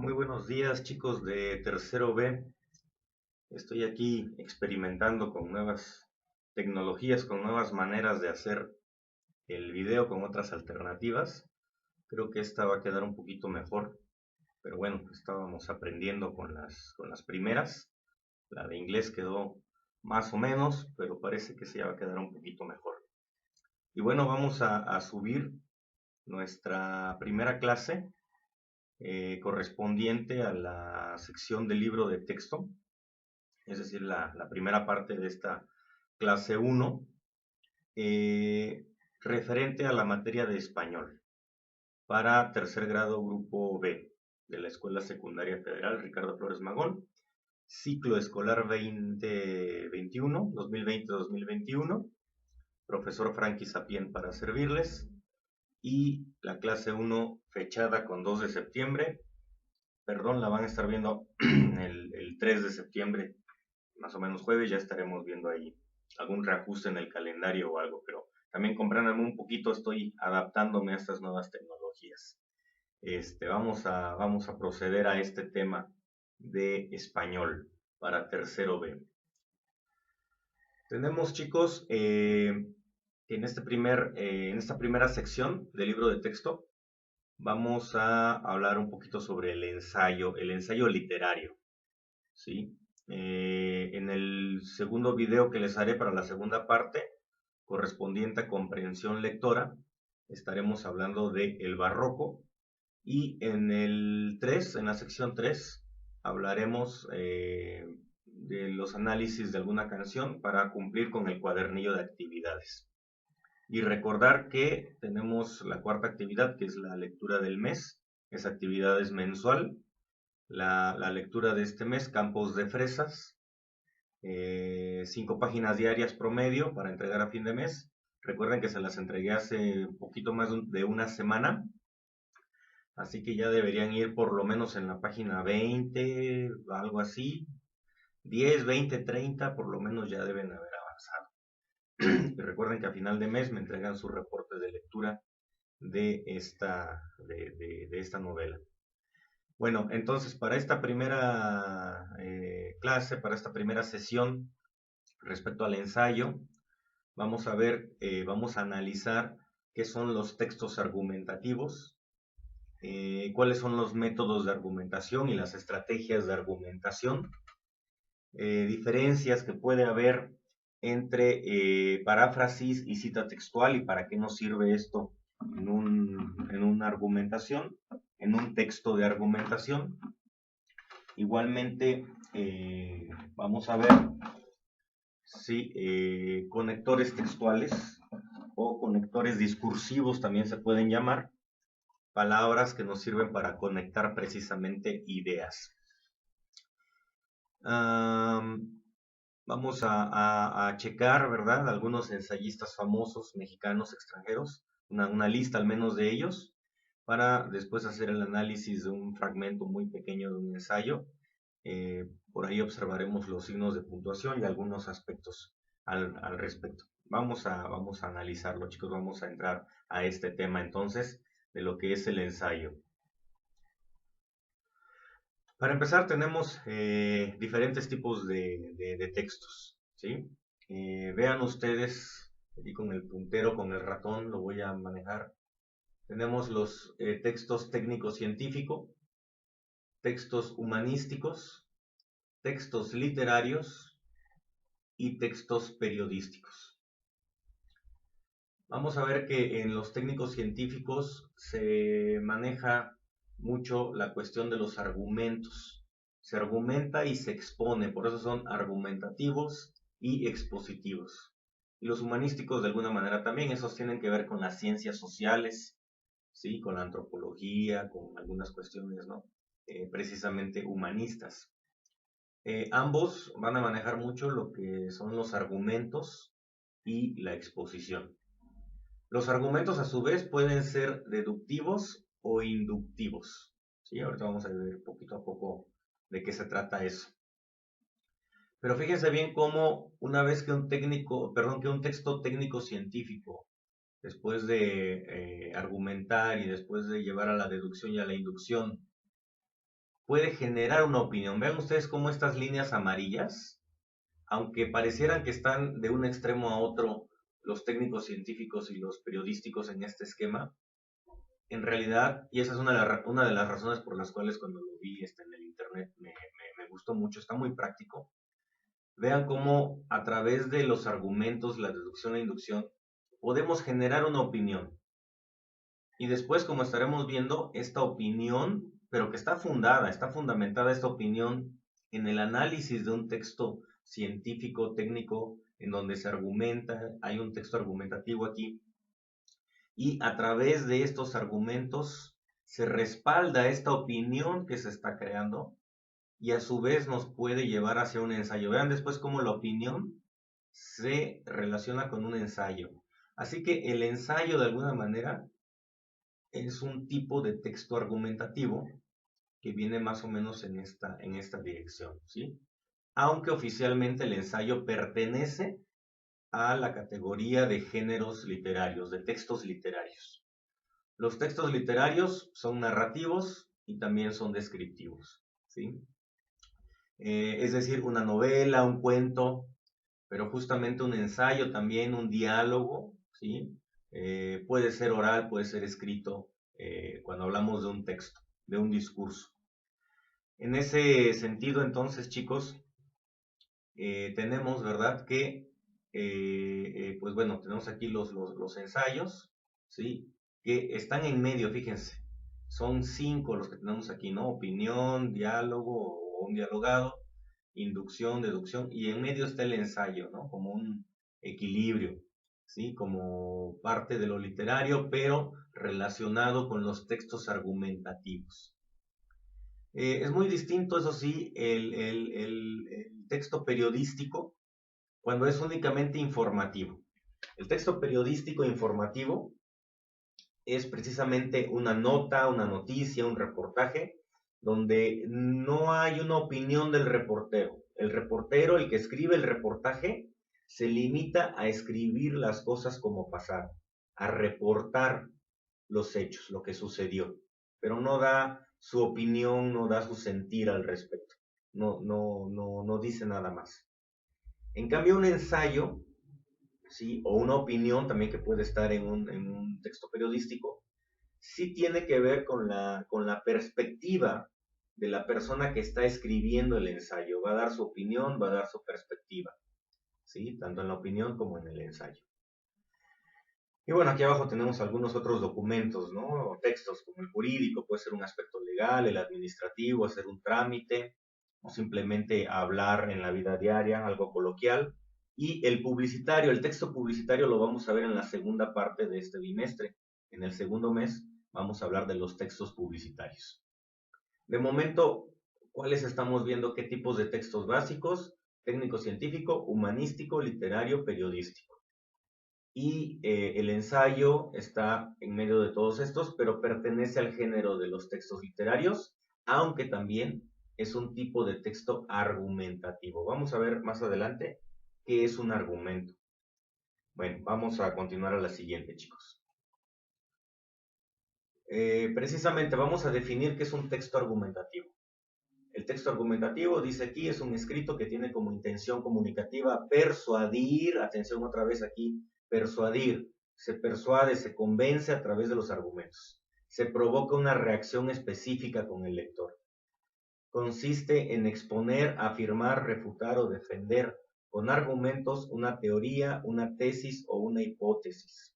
Muy buenos días, chicos de tercero B. Estoy aquí experimentando con nuevas tecnologías, con nuevas maneras de hacer el video con otras alternativas. Creo que esta va a quedar un poquito mejor, pero bueno, estábamos aprendiendo con las primeras. La de inglés quedó más o menos, pero parece que sí va a quedar un poquito mejor. Y bueno, vamos a subir nuestra primera clase correspondiente a la sección del libro de texto, es decir, la primera parte de esta clase 1, eh, referente a la materia de español para tercer grado grupo B de la Escuela Secundaria Federal Ricardo Flores Magón, ciclo escolar 2021, 2020-2021, profesor Frankie Sapien para servirles, y la clase 1 fechada con 2 de septiembre, perdón, la van a estar viendo el 3 de septiembre, más o menos jueves, ya estaremos viendo ahí algún reajuste en el calendario o algo, pero también compréndanme un poquito, estoy adaptándome a estas nuevas tecnologías. Vamos a proceder a este tema de español para tercero B. Tenemos, chicos, que en esta primera sección del libro de texto vamos a hablar un poquito sobre el ensayo literario. ¿Sí? En el segundo video que les haré para la segunda parte, correspondiente a comprensión lectora, estaremos hablando de el barroco, y en el 3, en la sección 3, hablaremos de los análisis de alguna canción para cumplir con el cuadernillo de actividades. Y recordar que tenemos la cuarta actividad, que es la lectura del mes. Esa actividad es mensual. La lectura de este mes, Campos de Fresas, 5 páginas diarias promedio para entregar a fin de mes. Recuerden que se las entregué hace un poquito más de una semana, así que ya deberían ir por lo menos en la página 20, algo así. 10, 20, 30, por lo menos ya deben haber avanzado. Y recuerden que a final de mes me entregan su reporte de lectura de esta novela. Bueno, entonces para esta primera clase, para esta primera sesión respecto al ensayo, vamos a analizar qué son los textos argumentativos, cuáles son los métodos de argumentación y las estrategias de argumentación, diferencias que puede haber entre paráfrasis y cita textual y para qué nos sirve esto en una argumentación, en un texto de argumentación. Igualmente, vamos a ver si conectores textuales o conectores discursivos también se pueden llamar, palabras que nos sirven para conectar precisamente ideas. Vamos a checar, ¿verdad? Algunos ensayistas famosos mexicanos, extranjeros, una lista al menos de ellos, para después hacer el análisis de un fragmento muy pequeño de un ensayo. Por ahí observaremos los signos de puntuación y algunos aspectos al respecto. Vamos a analizarlo, chicos, vamos a entrar a este tema entonces de lo que es el ensayo. Para empezar tenemos diferentes tipos de textos, ¿sí? Vean ustedes, aquí con el puntero, con el ratón lo voy a manejar. Tenemos los textos técnico-científico, textos humanísticos, textos literarios y textos periodísticos. Vamos a ver que en los técnicos científicos se maneja mucho la cuestión de los argumentos. Se argumenta y se expone, por eso son argumentativos y expositivos. Y los humanísticos de alguna manera también, esos tienen que ver con las ciencias sociales, ¿sí? Con la antropología, con algunas cuestiones, ¿no? Precisamente humanistas. Ambos van a manejar mucho lo que son los argumentos y la exposición. Los argumentos a su vez pueden ser deductivos o inductivos. ¿Sí? Ahorita vamos a ver poquito a poco de qué se trata eso. Pero fíjense bien cómo una vez que un texto técnico científico, después de argumentar y después de llevar a la deducción y a la inducción, puede generar una opinión. Vean ustedes cómo estas líneas amarillas, aunque parecieran que están de un extremo a otro los técnicos científicos y los periodísticos en este esquema, en realidad, y esa es una de las razones por las cuales cuando lo vi en el internet me gustó mucho, está muy práctico. Vean cómo a través de los argumentos, la deducción e inducción, podemos generar una opinión. Y después, como estaremos viendo, esta opinión, pero que está fundamentada esta opinión en el análisis de un texto científico, técnico, en donde se argumenta, hay un texto argumentativo aquí, y a través de estos argumentos se respalda esta opinión que se está creando y a su vez nos puede llevar hacia un ensayo. Vean después cómo la opinión se relaciona con un ensayo. Así que el ensayo de alguna manera es un tipo de texto argumentativo que viene más o menos en esta dirección, ¿sí? Aunque oficialmente el ensayo pertenece a la categoría de géneros literarios, de textos literarios. Los textos literarios son narrativos y también son descriptivos, ¿sí? Es decir, una novela, un cuento, pero justamente un ensayo también, un diálogo, ¿sí? Puede ser oral, puede ser escrito, cuando hablamos de un texto, de un discurso. En ese sentido, entonces, chicos, tenemos, ¿verdad? Que, pues bueno, tenemos aquí los ensayos, ¿sí? Que están en medio, fíjense. Son 5 los que tenemos aquí, ¿no? Opinión, diálogo o un dialogado, inducción, deducción, y en medio está el ensayo, ¿no? Como un equilibrio, ¿sí? Como parte de lo literario, pero relacionado con los textos argumentativos. Es muy distinto, eso sí, el texto periodístico cuando es únicamente informativo. El texto periodístico informativo es precisamente una nota, una noticia, un reportaje, donde no hay una opinión del reportero. El reportero, el que escribe el reportaje, se limita a escribir las cosas como pasaron, a reportar los hechos, lo que sucedió, pero no da su opinión, no da su sentir al respecto, no dice nada más. En cambio, un ensayo, ¿sí? O una opinión también que puede estar en un texto periodístico, sí tiene que ver con la perspectiva de la persona que está escribiendo el ensayo. Va a dar su opinión, va a dar su perspectiva, ¿sí? Tanto en la opinión como en el ensayo. Y bueno, aquí abajo tenemos algunos otros documentos, ¿no? O textos, como el jurídico, puede ser un aspecto legal, el administrativo, hacer un trámite, o simplemente hablar en la vida diaria, algo coloquial. Y el publicitario, el texto publicitario lo vamos a ver en la segunda parte de este bimestre. En el segundo mes vamos a hablar de los textos publicitarios. De momento, ¿cuáles estamos viendo? ¿Qué tipos de textos básicos? Técnico-científico, humanístico, literario, periodístico. Y el ensayo está en medio de todos estos, pero pertenece al género de los textos literarios, aunque también es un tipo de texto argumentativo. Vamos a ver más adelante qué es un argumento. Bueno, vamos a continuar a la siguiente, chicos. Precisamente vamos a definir qué es un texto argumentativo. El texto argumentativo, dice aquí, es un escrito que tiene como intención comunicativa persuadir, atención otra vez aquí, persuadir, se persuade, se convence a través de los argumentos, se provoca una reacción específica con el lector. Consiste en exponer, afirmar, refutar o defender con argumentos una teoría, una tesis o una hipótesis.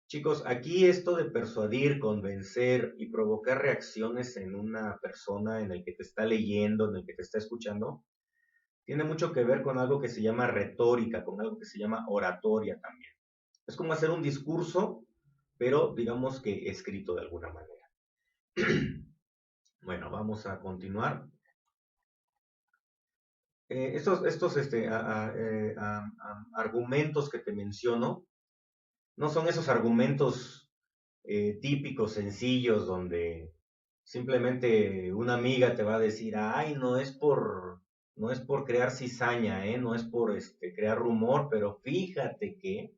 Chicos, aquí esto de persuadir, convencer y provocar reacciones en una persona, en el que te está leyendo, en el que te está escuchando, tiene mucho que ver con algo que se llama retórica, con algo que se llama oratoria también. Es como hacer un discurso, pero digamos que escrito de alguna manera. Bueno, vamos a continuar. Estos argumentos que te menciono no son esos argumentos típicos, sencillos, donde simplemente una amiga te va a decir, ay, no es por crear cizaña, no es por crear rumor, pero fíjate que,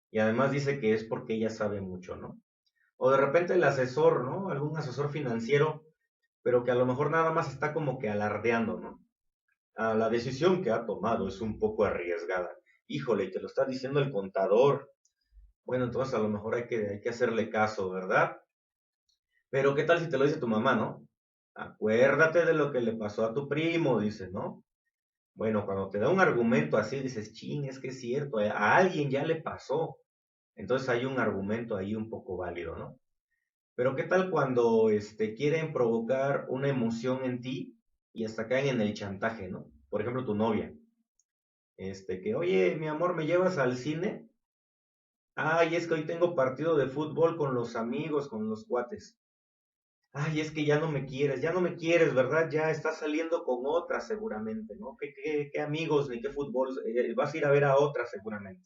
y además dice que es porque ella sabe mucho, ¿no? O de repente el asesor, ¿no? Algún asesor financiero, pero que a lo mejor nada más está como que alardeando, ¿no? La decisión que ha tomado es un poco arriesgada. Híjole, te lo está diciendo el contador. Bueno, entonces a lo mejor hay que hacerle caso, ¿verdad? Pero ¿qué tal si te lo dice tu mamá, no? Acuérdate de lo que le pasó a tu primo, dice, ¿no? Bueno, cuando te da un argumento así, dices, ching, es que es cierto, a alguien ya le pasó. Entonces hay un argumento ahí un poco válido, ¿no? Pero ¿qué tal cuando quieren provocar una emoción en ti y hasta caen en el chantaje, ¿no? Por ejemplo, tu novia. Que, oye, mi amor, ¿me llevas al cine? Ay, es que hoy tengo partido de fútbol con los amigos, con los cuates. Ay, es que ya no me quieres, ¿verdad? Ya estás saliendo con otra seguramente, ¿no? ¿Qué amigos ni qué fútbol? Vas a ir a ver a otra seguramente.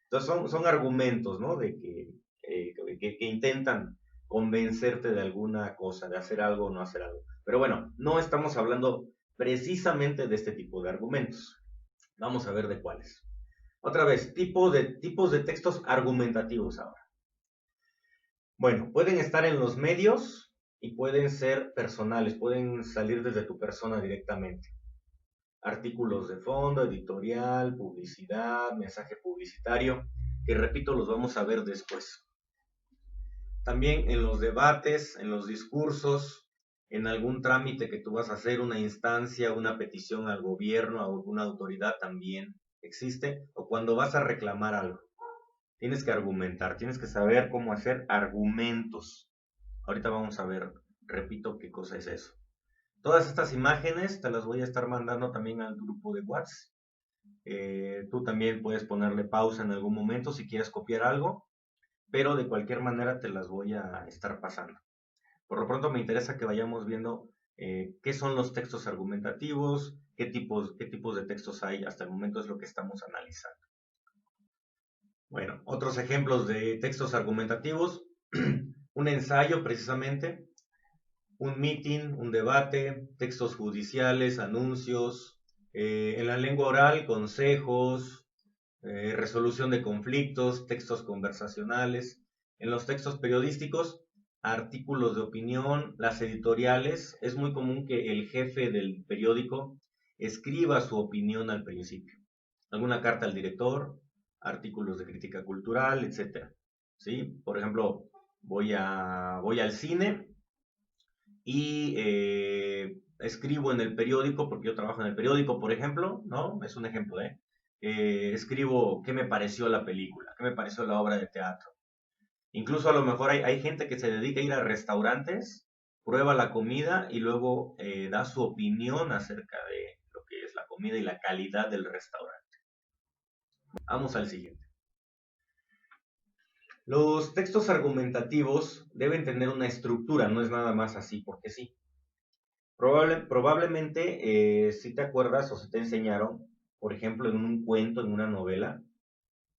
Entonces son argumentos, ¿no? Que intentan convencerte de alguna cosa, de hacer algo o no hacer algo. Pero bueno, no estamos hablando precisamente de este tipo de argumentos. Vamos a ver de cuáles. Otra vez, tipos de textos argumentativos ahora. Bueno, pueden estar en los medios y pueden ser personales, pueden salir desde tu persona directamente. Artículos de fondo, editorial, publicidad, mensaje publicitario, que repito, los vamos a ver después. También en los debates, en los discursos, en algún trámite que tú vas a hacer, una instancia, una petición al gobierno, a alguna autoridad también existe, o cuando vas a reclamar algo. Tienes que argumentar, tienes que saber cómo hacer argumentos. Ahorita vamos a ver, repito, qué cosa es eso. Todas estas imágenes te las voy a estar mandando también al grupo de WhatsApp. Tú también puedes ponerle pausa en algún momento si quieres copiar algo, pero de cualquier manera te las voy a estar pasando. Por lo pronto me interesa que vayamos viendo qué son los textos argumentativos, qué tipos de textos hay. Hasta el momento es lo que estamos analizando. Bueno, otros ejemplos de textos argumentativos, un ensayo precisamente, un meeting, un debate, textos judiciales, anuncios, en la lengua oral, consejos, resolución de conflictos, textos conversacionales, en los textos periodísticos, artículos de opinión, las editoriales. Es muy común que el jefe del periódico escriba su opinión al principio, alguna carta al director, artículos de crítica cultural, etcétera. ¿Sí? Por ejemplo, voy al cine y escribo en el periódico, porque yo trabajo en el periódico, por ejemplo, ¿no? Es un ejemplo, ¿eh? Escribo qué me pareció la película, qué me pareció la obra de teatro. Incluso a lo mejor hay gente que se dedica a ir a restaurantes, prueba la comida y luego da su opinión acerca de lo que es la comida y la calidad del restaurante. Vamos al siguiente. Los textos argumentativos deben tener una estructura, no es nada más así porque sí. Probablemente, si te acuerdas o si te enseñaron, por ejemplo, en un cuento, en una novela,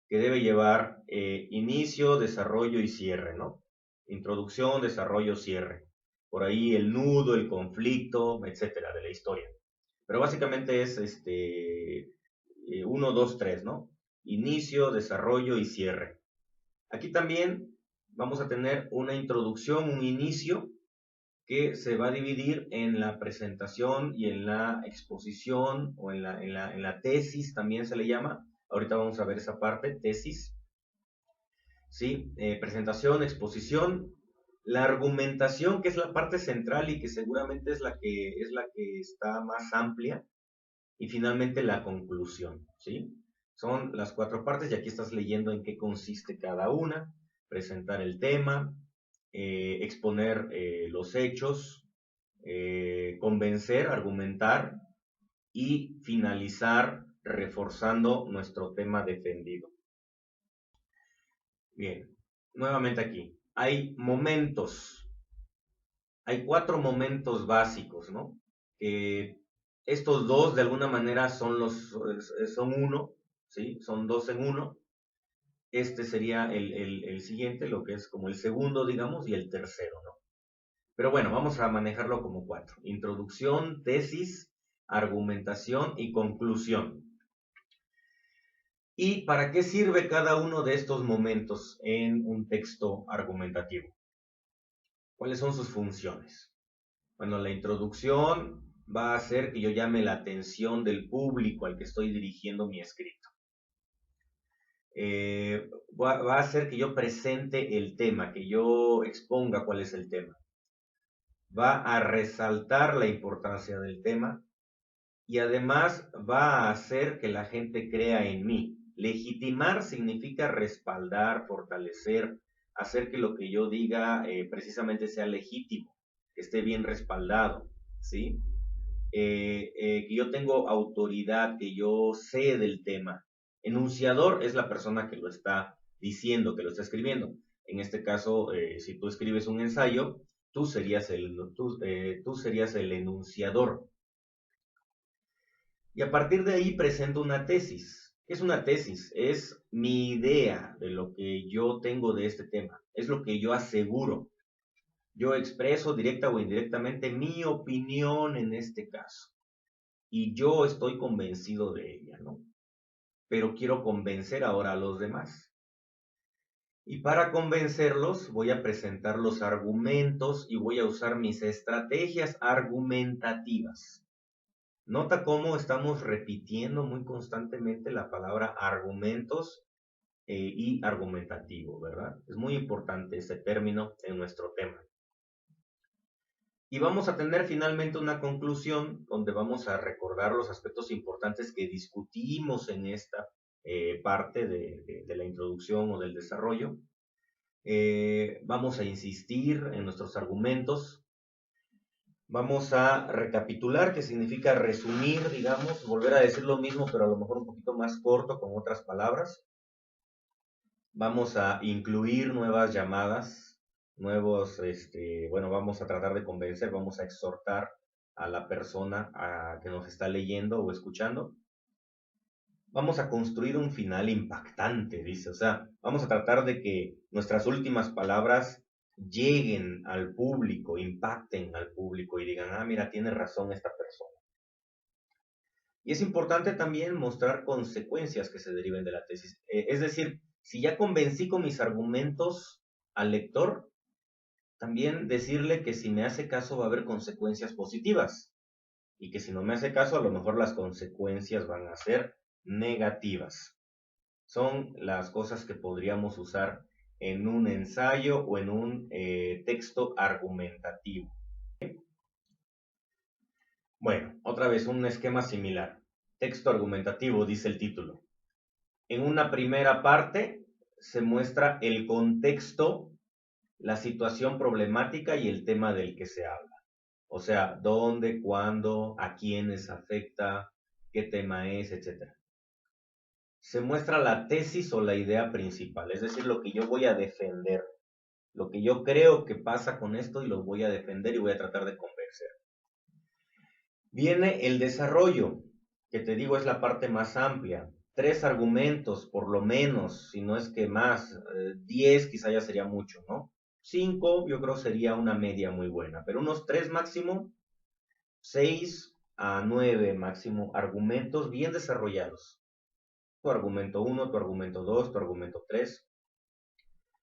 que debe llevar inicio, desarrollo y cierre, ¿no? Introducción, desarrollo, cierre. Por ahí el nudo, el conflicto, etcétera, de la historia. Pero básicamente es 1, 2, 3, ¿no? Inicio, desarrollo y cierre. Aquí también vamos a tener una introducción, un inicio, que se va a dividir en la presentación y en la exposición o en la tesis, también se le llama. Ahorita vamos a ver esa parte, tesis. ¿Sí? Presentación, exposición, la argumentación, que es la parte central y que seguramente es la que está más amplia, y finalmente la conclusión. ¿Sí? Son las 4 partes y aquí estás leyendo en qué consiste cada una. Presentar el tema, exponer los hechos, convencer, argumentar y finalizar reforzando nuestro tema defendido. Bien, nuevamente aquí. Hay 4 momentos básicos, ¿no? Que estos dos de alguna manera son uno, ¿sí? Son dos en uno. Este sería el siguiente, lo que es como el segundo, digamos, y el tercero, ¿no? Pero bueno, vamos a manejarlo como 4. Introducción, tesis, argumentación y conclusión. ¿Y para qué sirve cada uno de estos momentos en un texto argumentativo? ¿Cuáles son sus funciones? Bueno, la introducción va a hacer que yo llame la atención del público al que estoy dirigiendo mi escrito. Va a hacer que yo presente el tema, que yo exponga cuál es el tema. Va a resaltar la importancia del tema y además va a hacer que la gente crea en mí. Legitimar significa respaldar, fortalecer, hacer que lo que yo diga precisamente sea legítimo, que esté bien respaldado, ¿sí? Que yo tengo autoridad, que yo sé del tema. Enunciador es la persona que lo está diciendo, que lo está escribiendo. En este caso, si tú escribes un ensayo, tú serías el enunciador. Y a partir de ahí presento una tesis. ¿Qué es una tesis? Es mi idea de lo que yo tengo de este tema. Es lo que yo aseguro. Yo expreso directa o indirectamente mi opinión en este caso. Y yo estoy convencido de ella, ¿no? Pero quiero convencer ahora a los demás. Y para convencerlos voy a presentar los argumentos y voy a usar mis estrategias argumentativas. Nota cómo estamos repitiendo muy constantemente la palabra argumentos y argumentativo, ¿verdad? Es muy importante ese término en nuestro tema. Y vamos a tener finalmente una conclusión donde vamos a recordar los aspectos importantes que discutimos en esta parte de la introducción o del desarrollo. Vamos a insistir en nuestros argumentos. Vamos a recapitular, que significa resumir, digamos, volver a decir lo mismo, pero a lo mejor un poquito más corto, con otras palabras. Vamos a incluir nuevas llamadas, bueno, vamos a tratar de convencer, vamos a exhortar a la persona que nos está leyendo o escuchando. Vamos a construir un final impactante, dice, o sea, vamos a tratar de que nuestras últimas palabras lleguen al público, impacten al público y digan, ah, mira, tiene razón esta persona. Y es importante también mostrar consecuencias que se deriven de la tesis. Es decir, si ya convencí con mis argumentos al lector, también decirle que si me hace caso va a haber consecuencias positivas y que si no me hace caso a lo mejor las consecuencias van a ser negativas. Son las cosas que podríamos usar en un ensayo o en un texto argumentativo. Bueno, otra vez un esquema similar. Texto argumentativo, dice el título. En una primera parte se muestra el contexto, la situación problemática y el tema del que se habla. O sea, dónde, cuándo, a quiénes afecta, qué tema es, etc. Se muestra la tesis o la idea principal, es decir, lo que yo voy a defender, lo que yo creo que pasa con esto y lo voy a defender y voy a tratar de convencer. Viene el desarrollo, que te digo es la parte más amplia. 3 argumentos, por lo menos, si no es que más, 10 quizá ya sería mucho, ¿no? 5 yo creo sería una media muy buena, pero unos 3 máximo, 6 a 9 máximo argumentos bien desarrollados. Tu argumento 1, tu argumento 2, tu argumento 3.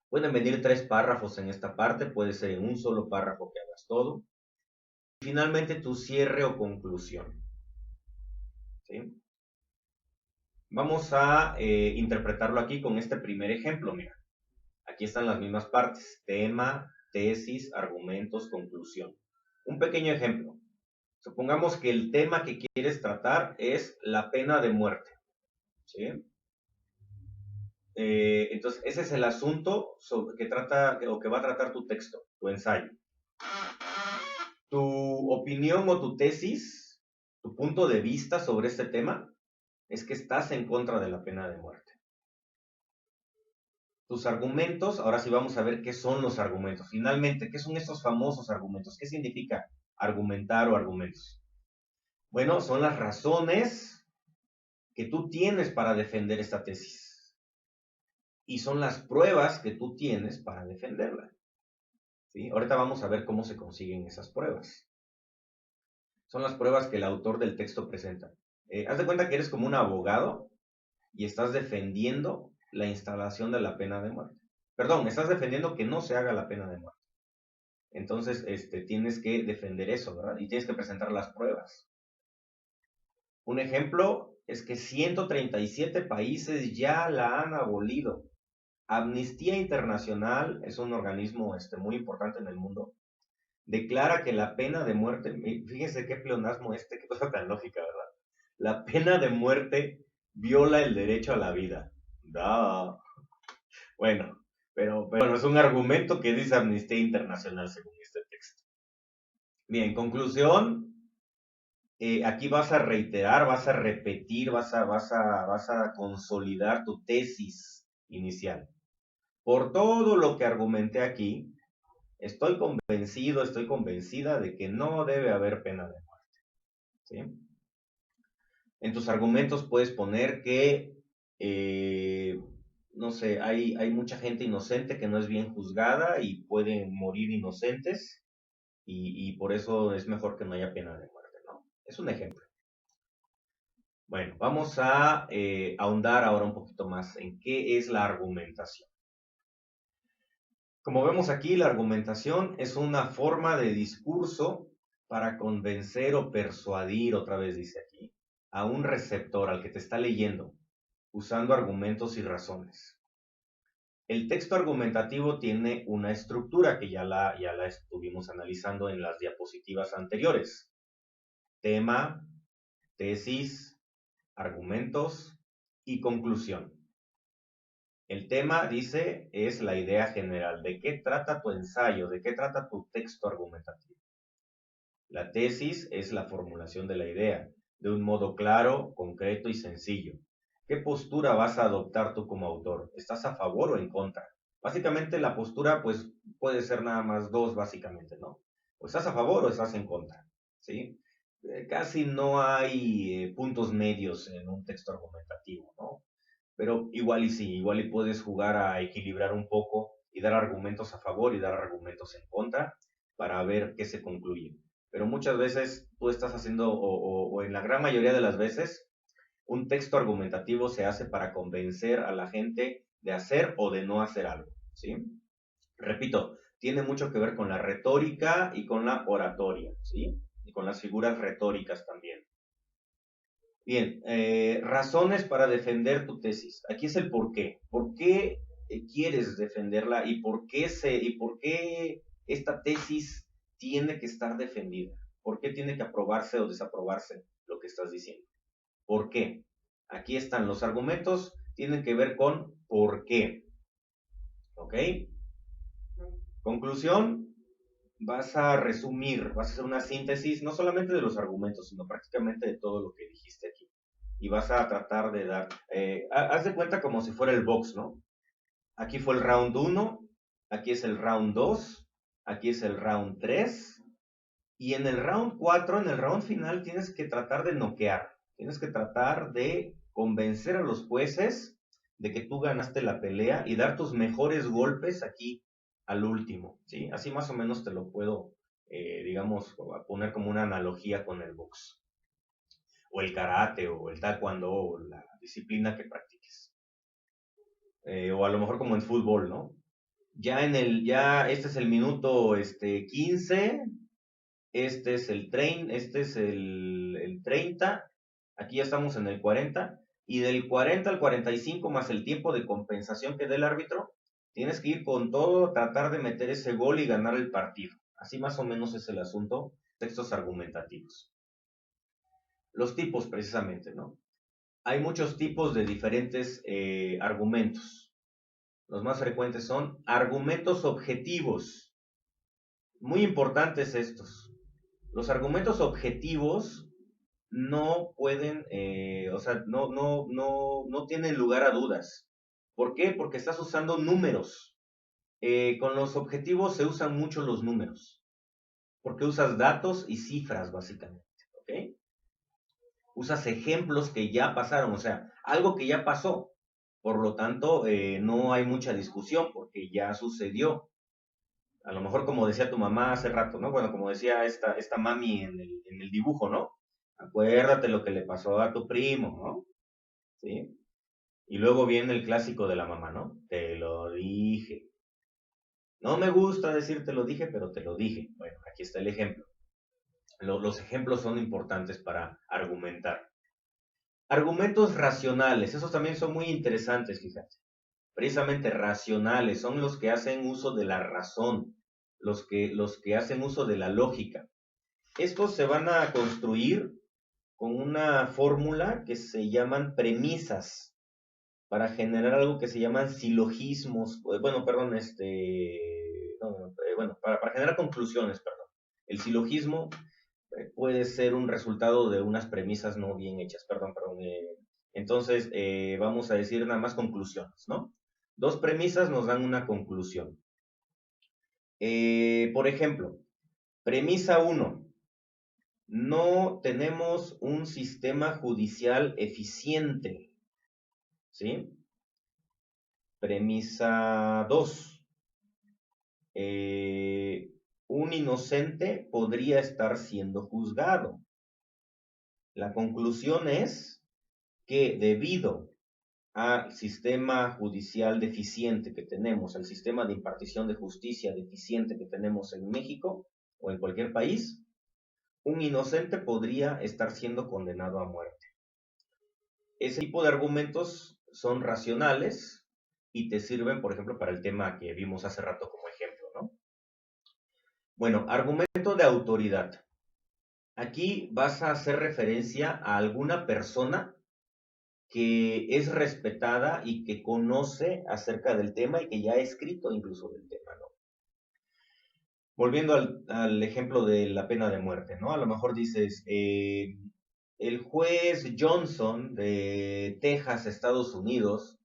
Pueden venir 3 párrafos en esta parte, puede ser en un solo párrafo que hagas todo. Y finalmente tu cierre o conclusión. ¿Sí? Vamos a interpretarlo aquí con este primer ejemplo, mira. Aquí están las mismas partes, tema, tesis, argumentos, conclusión. Un pequeño ejemplo. Supongamos que el tema que quieres tratar es la pena de muerte. ¿Sí? Entonces, ese es el asunto que trata o que va a tratar tu texto, tu ensayo. Tu opinión o tu tesis, tu punto de vista sobre este tema, es que estás en contra de la pena de muerte. Tus argumentos, ahora sí vamos a ver qué son los argumentos. Finalmente, ¿qué son estos famosos argumentos? ¿Qué significa argumentar o argumentos? Bueno, son las razones que tú tienes para defender esta tesis. Y son las pruebas que tú tienes para defenderla. ¿Sí? Ahorita vamos a ver cómo se consiguen esas pruebas. Son las pruebas que el autor del texto presenta. Haz de cuenta que eres como un abogado y estás defendiendo la instalación de la pena de muerte. Perdón, estás defendiendo que no se haga la pena de muerte. Entonces, tienes que defender eso, ¿verdad? Y tienes que presentar las pruebas. Un ejemplo es que 137 países ya la han abolido. Amnistía Internacional es un organismo muy importante en el mundo. Declara que la pena de muerte, fíjense qué pleonasmo qué cosa tan lógica, ¿verdad? La pena de muerte viola el derecho a la vida. Da. Bueno, pero bueno, es un argumento que dice Amnistía Internacional según este texto. Bien, conclusión, aquí vas a reiterar, vas a repetir, vas a consolidar tu tesis inicial. Por todo lo que argumenté aquí, estoy convencido, estoy convencida de que no debe haber pena de muerte. ¿Sí? En tus argumentos puedes poner que, no sé, hay mucha gente inocente que no es bien juzgada y pueden morir inocentes y por eso es mejor que no haya pena de muerte, ¿no? Es un ejemplo. Bueno, vamos a ahondar ahora un poquito más en qué es la argumentación. Como vemos aquí, la argumentación es una forma de discurso para convencer o persuadir, otra vez dice aquí, a un receptor, al que te está leyendo, usando argumentos y razones. El texto argumentativo tiene una estructura que ya la estuvimos analizando en las diapositivas anteriores. Tema, tesis, argumentos y conclusión. El tema, dice, es la idea general. ¿De qué trata tu ensayo? ¿De qué trata tu texto argumentativo? La tesis es la formulación de la idea, de un modo claro, concreto y sencillo. ¿Qué postura vas a adoptar tú como autor? ¿Estás a favor o en contra? Básicamente la postura, pues, puede ser nada más dos, básicamente, ¿no? O estás a favor o estás en contra, ¿sí? Casi no hay puntos medios en un texto argumentativo, ¿no? Pero igual y sí, igual y puedes jugar a equilibrar un poco y dar argumentos a favor y dar argumentos en contra para ver qué se concluye. Pero muchas veces tú estás haciendo, o en la gran mayoría de las veces, un texto argumentativo se hace para convencer a la gente de hacer o de no hacer algo, ¿sí? Repito, tiene mucho que ver con la retórica y con la oratoria, ¿sí? Y con las figuras retóricas también. Bien, razones para defender tu tesis. Aquí es el por qué. ¿Por qué quieres defenderla y por qué esta tesis tiene que estar defendida? ¿Por qué tiene que aprobarse o desaprobarse lo que estás diciendo? ¿Por qué? Aquí están los argumentos, tienen que ver con por qué. ¿Ok? Conclusión, vas a resumir, vas a hacer una síntesis no solamente de los argumentos, sino prácticamente de todo lo que dijiste aquí. Y vas a tratar de dar, haz de cuenta como si fuera el box, ¿no? Aquí fue el round 1, aquí es el round 2, aquí es el round 3, y en el round 4, en el round final, tienes que tratar de noquear, tienes que tratar de convencer a los jueces de que tú ganaste la pelea y dar tus mejores golpes aquí al último, ¿sí? Así más o menos te lo puedo, digamos, poner como una analogía con el box, o el karate, o el taekwondo, o la disciplina que practiques. O a lo mejor como en fútbol, ¿no? Ya este es el minuto 15, este es el 30, aquí ya estamos en el 40, y del 40 al 45 más el tiempo de compensación que dé el árbitro, tienes que ir con todo, tratar de meter ese gol y ganar el partido. Así más o menos es el asunto, textos argumentativos. Los tipos, precisamente, ¿no? Hay muchos tipos de diferentes argumentos. Los más frecuentes son argumentos objetivos. Muy importantes estos. Los argumentos objetivos no pueden, o sea, no tienen lugar a dudas. ¿Por qué? Porque estás usando números. Con los objetivos se usan mucho los números, porque usas datos y cifras, básicamente. ¿Ok? Usas ejemplos que ya pasaron, o sea, algo que ya pasó. Por lo tanto, no hay mucha discusión porque ya sucedió. A lo mejor como decía tu mamá hace rato, ¿no? Bueno, como decía esta mami en el dibujo, ¿no? Acuérdate lo que le pasó a tu primo, ¿no? ¿Sí? Y luego viene el clásico de la mamá, ¿no? Te lo dije. No me gusta decir te lo dije, pero te lo dije. Bueno, aquí está el ejemplo. Los ejemplos son importantes para argumentar. Argumentos racionales, esos también son muy interesantes, fíjate. Precisamente racionales, son los que hacen uso de la razón, los que hacen uso de la lógica. Estos se van a construir con una fórmula que se llaman premisas para generar algo que se llaman silogismos, bueno, perdón, bueno, para generar conclusiones, perdón. El silogismo puede ser un resultado de unas premisas no bien hechas, perdón. Entonces, vamos a decir nada más conclusiones, ¿no? Dos premisas nos dan una conclusión. Por ejemplo, premisa 1. No tenemos un sistema judicial eficiente, ¿sí? Premisa 2. Un inocente podría estar siendo juzgado. La conclusión es que debido al sistema judicial deficiente que tenemos, al sistema de impartición de justicia deficiente que tenemos en México o en cualquier país, un inocente podría estar siendo condenado a muerte. Ese tipo de argumentos son racionales y te sirven, por ejemplo, para el tema que vimos hace rato como ejemplo, ¿no? Bueno, argumento de autoridad. Aquí vas a hacer referencia a alguna persona que es respetada y que conoce acerca del tema y que ya ha escrito incluso del tema, ¿no? Volviendo al ejemplo de la pena de muerte, ¿no? A lo mejor dices, el juez Johnson de Texas, Estados Unidos,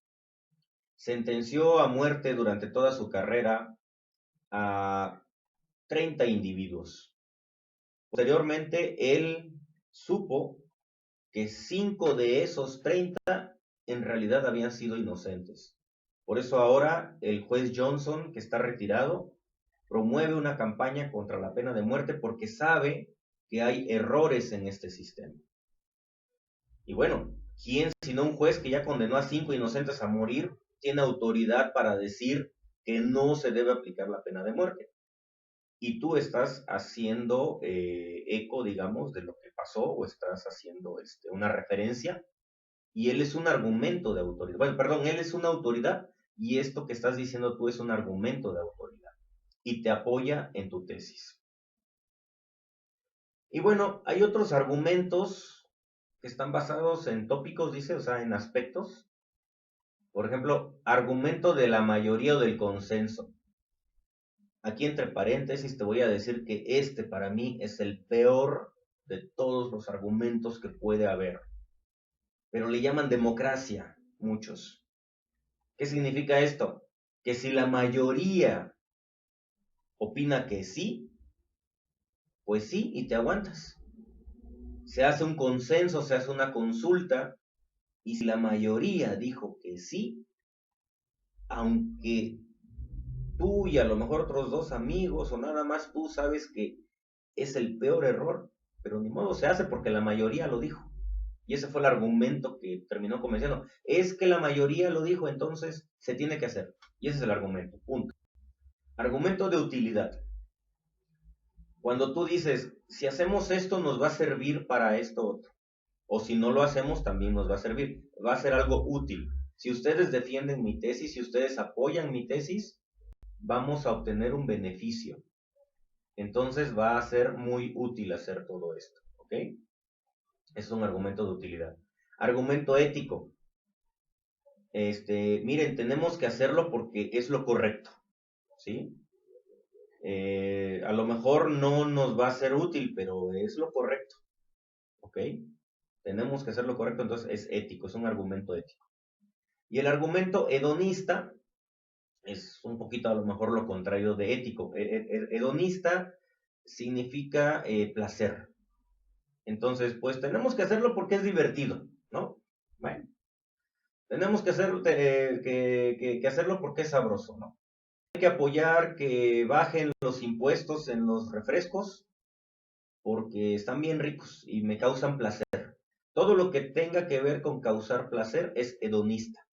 sentenció a muerte durante toda su carrera a 30 individuos. Posteriormente, él supo que 5 de esos 30 en realidad habían sido inocentes. Por eso ahora el juez Johnson, que está retirado, promueve una campaña contra la pena de muerte porque sabe que hay errores en este sistema. Y bueno, ¿quién sino un juez que ya condenó a 5 inocentes a morir tiene autoridad para decir que no se debe aplicar la pena de muerte? Y tú estás haciendo eco, digamos, de lo que pasó o estás haciendo una referencia y él es un argumento de autoridad. Bueno, perdón, él es una autoridad y esto que estás diciendo tú es un argumento de autoridad y te apoya en tu tesis. Y bueno, hay otros argumentos que están basados en tópicos, dice, o sea, en aspectos. Por ejemplo, argumento de la mayoría o del consenso. Aquí entre paréntesis te voy a decir que este para mí es el peor de todos los argumentos que puede haber. Pero le llaman democracia muchos. ¿Qué significa esto? Que si la mayoría opina que sí, pues sí, y te aguantas. Se hace un consenso, se hace una consulta, y si la mayoría dijo que sí, aunque tú y a lo mejor otros dos amigos o nada más tú sabes que es el peor error, pero ni modo se hace porque la mayoría lo dijo. Y ese fue el argumento que terminó convenciendo. Es que la mayoría lo dijo, entonces se tiene que hacer. Y ese es el argumento, punto. Argumento de utilidad. Cuando tú dices, si hacemos esto nos va a servir para esto otro, o si no lo hacemos también nos va a servir, va a ser algo útil. Si ustedes defienden mi tesis, si ustedes apoyan mi tesis, vamos a obtener un beneficio. Entonces va a ser muy útil hacer todo esto, ¿ok? Es un argumento de utilidad. Argumento ético. Miren, tenemos que hacerlo porque es lo correcto, ¿sí? A lo mejor no nos va a ser útil, pero es lo correcto, ¿ok? Tenemos que hacer lo correcto, entonces es ético, es un argumento ético. Y el argumento hedonista es un poquito a lo mejor lo contrario de ético. Hedonista significa placer. Entonces, pues tenemos que hacerlo porque es divertido, ¿no? Bueno, tenemos que hacerlo porque es sabroso, ¿no? Hay que apoyar que bajen los impuestos en los refrescos porque están bien ricos y me causan placer. Todo lo que tenga que ver con causar placer es hedonista.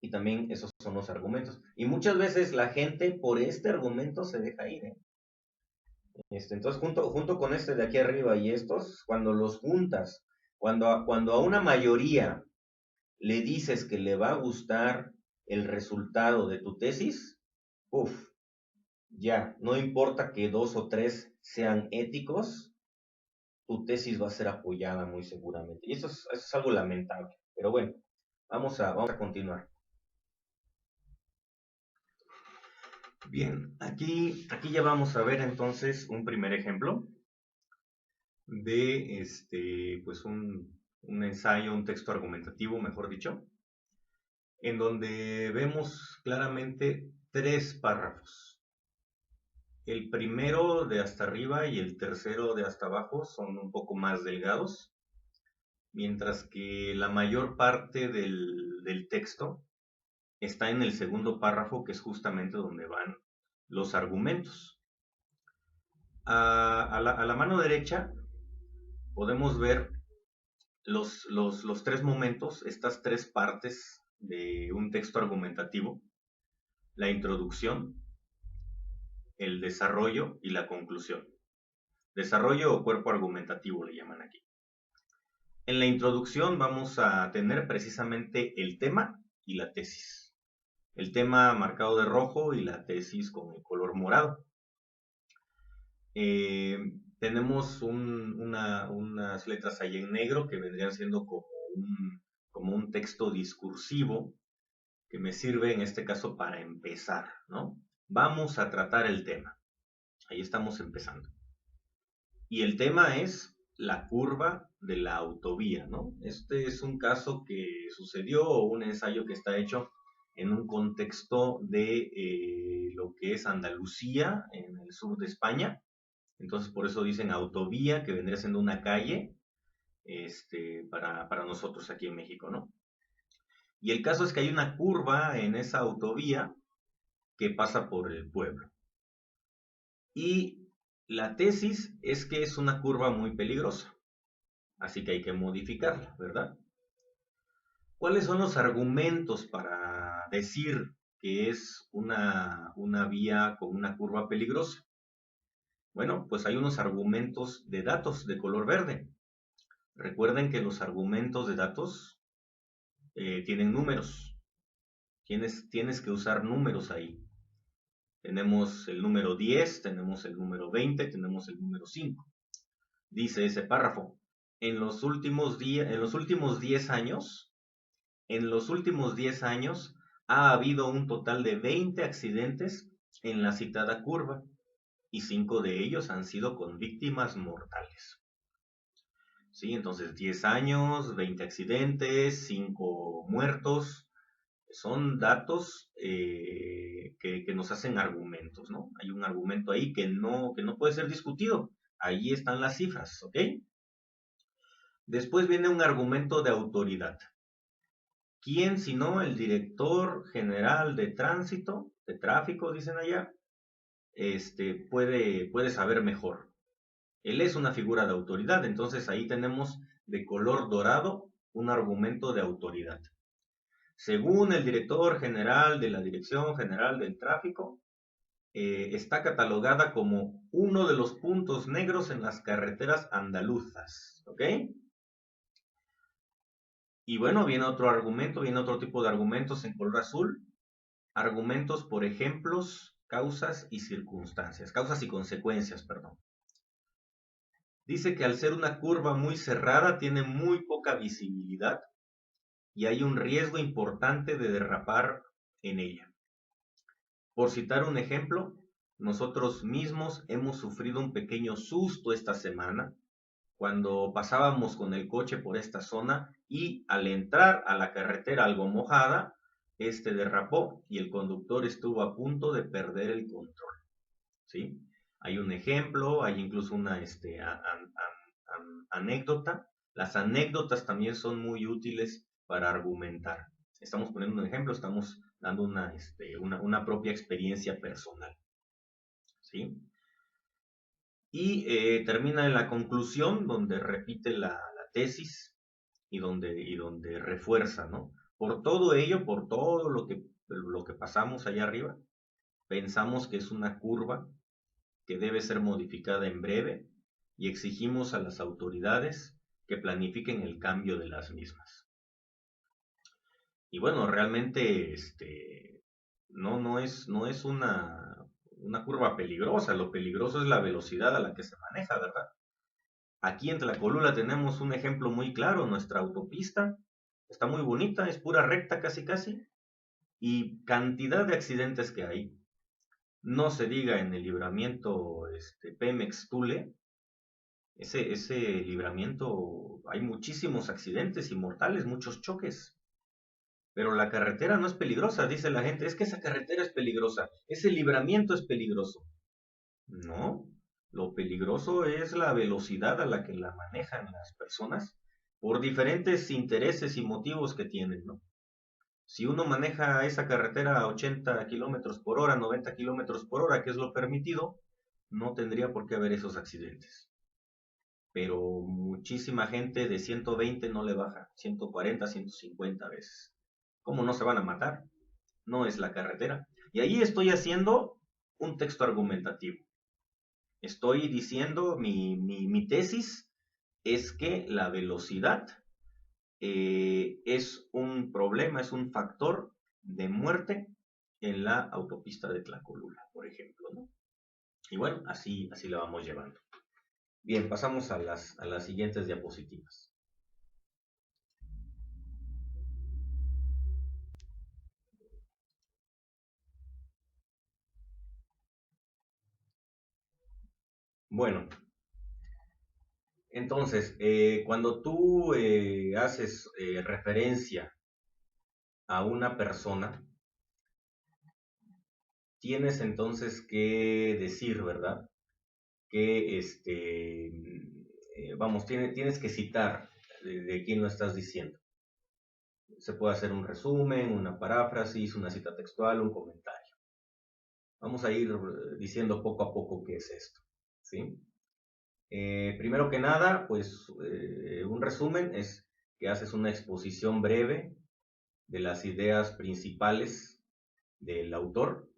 Y también esos son los argumentos. Y muchas veces la gente por este argumento se deja ir, ¿eh? Entonces, junto con este de aquí arriba y estos, cuando los juntas, cuando a una mayoría le dices que le va a gustar el resultado de tu tesis, uff, ya, no importa que dos o tres sean éticos, tu tesis va a ser apoyada muy seguramente. Y eso es algo lamentable. Pero bueno, vamos a continuar. Bien, aquí ya vamos a ver entonces un primer ejemplo de pues un ensayo, un texto argumentativo, mejor dicho, en donde vemos claramente tres párrafos. El primero de hasta arriba y el tercero de hasta abajo son un poco más delgados, mientras que la mayor parte del texto está en el segundo párrafo, que es justamente donde van los argumentos. A la mano derecha podemos ver los tres momentos, estas tres partes de un texto argumentativo: la introducción, el desarrollo y la conclusión. Desarrollo o cuerpo argumentativo le llaman aquí. En la introducción vamos a tener precisamente el tema y la tesis. El tema marcado de rojo y la tesis con el color morado. Tenemos unas letras ahí en negro que vendrían siendo como un texto discursivo que me sirve en este caso para empezar, ¿no? Vamos a tratar el tema. Ahí estamos empezando. Y el tema es la curva de la autovía, ¿no? Este es un caso que sucedió, o un ensayo que está hecho en un contexto de lo que es Andalucía, en el sur de España. Entonces por eso dicen autovía, que vendría siendo una calle para nosotros aquí en México, ¿no? Y el caso es que hay una curva en esa autovía que pasa por el pueblo. Y la tesis es que es una curva muy peligrosa, así que hay que modificarla, ¿verdad? ¿Cuáles son los argumentos para decir que es una vía con una curva peligrosa? Bueno, pues hay unos argumentos de datos de color verde. Recuerden que los argumentos de datos tienen números. Tienes que usar números ahí. Tenemos el número 10, tenemos el número 20, tenemos el número 5. Dice ese párrafo: en los últimos 10 años, ha habido un total de 20 accidentes en la citada curva y 5 de ellos han sido con víctimas mortales. ¿Sí? Entonces 10 años, 20 accidentes, 5 muertos, son datos que nos hacen argumentos, ¿no? Hay un argumento ahí que no puede ser discutido. Ahí están las cifras, ¿ok? Después viene un argumento de autoridad. ¿Quién sino el director general de tráfico, dicen allá, puede saber mejor? Él es una figura de autoridad, entonces ahí tenemos de color dorado un argumento de autoridad. Según el director general de la Dirección General del Tráfico, está catalogada como uno de los puntos negros en las carreteras andaluzas, ¿ok? Y bueno, viene otro tipo de argumentos en color azul. Argumentos por ejemplos, causas y circunstancias, causas y consecuencias, perdón. Dice que al ser una curva muy cerrada tiene muy poca visibilidad y hay un riesgo importante de derrapar en ella. Por citar un ejemplo, nosotros mismos hemos sufrido un pequeño susto esta semana cuando pasábamos con el coche por esta zona y al entrar a la carretera algo mojada, derrapó y el conductor estuvo a punto de perder el control, ¿sí? Hay un ejemplo, hay incluso una anécdota. Las anécdotas también son muy útiles para argumentar. Estamos poniendo un ejemplo, estamos dando una propia experiencia personal, ¿sí? Y termina en la conclusión, donde repite la tesis y donde refuerza, ¿no? Por todo ello, por todo lo que pasamos allá arriba, pensamos que es una curva que debe ser modificada en breve y exigimos a las autoridades que planifiquen el cambio de las mismas. Y bueno, realmente no es una curva peligrosa, lo peligroso es la velocidad a la que se maneja, ¿verdad? Aquí en Tlacolula tenemos un ejemplo muy claro, nuestra autopista está muy bonita, es pura recta casi casi, y cantidad de accidentes que hay. No se diga en el libramiento Pemex-Tule, ese libramiento hay muchísimos accidentes y mortales, muchos choques. Pero la carretera no es peligrosa, dice la gente, es que esa carretera es peligrosa, ese libramiento es peligroso. No, lo peligroso es la velocidad a la que la manejan las personas por diferentes intereses y motivos que tienen, ¿no? Si uno maneja esa carretera a 80 kilómetros por hora, 90 kilómetros por hora, que es lo permitido, no tendría por qué haber esos accidentes. Pero muchísima gente de 120 no le baja, 140, 150 veces. ¿Cómo no se van a matar? No es la carretera. Y ahí estoy haciendo un texto argumentativo. Estoy diciendo, mi tesis es que la velocidad es un problema, es un factor de muerte en la autopista de Tlacolula, por ejemplo, ¿no? Y bueno, así la vamos llevando. Bien, pasamos a las siguientes diapositivas. Bueno, entonces, cuando tú haces referencia a una persona, tienes entonces que decir, ¿verdad? Que, vamos, tienes que citar de quién lo estás diciendo. Se puede hacer un resumen, una paráfrasis, una cita textual, un comentario. Vamos a ir diciendo poco a poco qué es esto, ¿sí? Primero que nada, pues un resumen es que haces una exposición breve de las ideas principales del autor,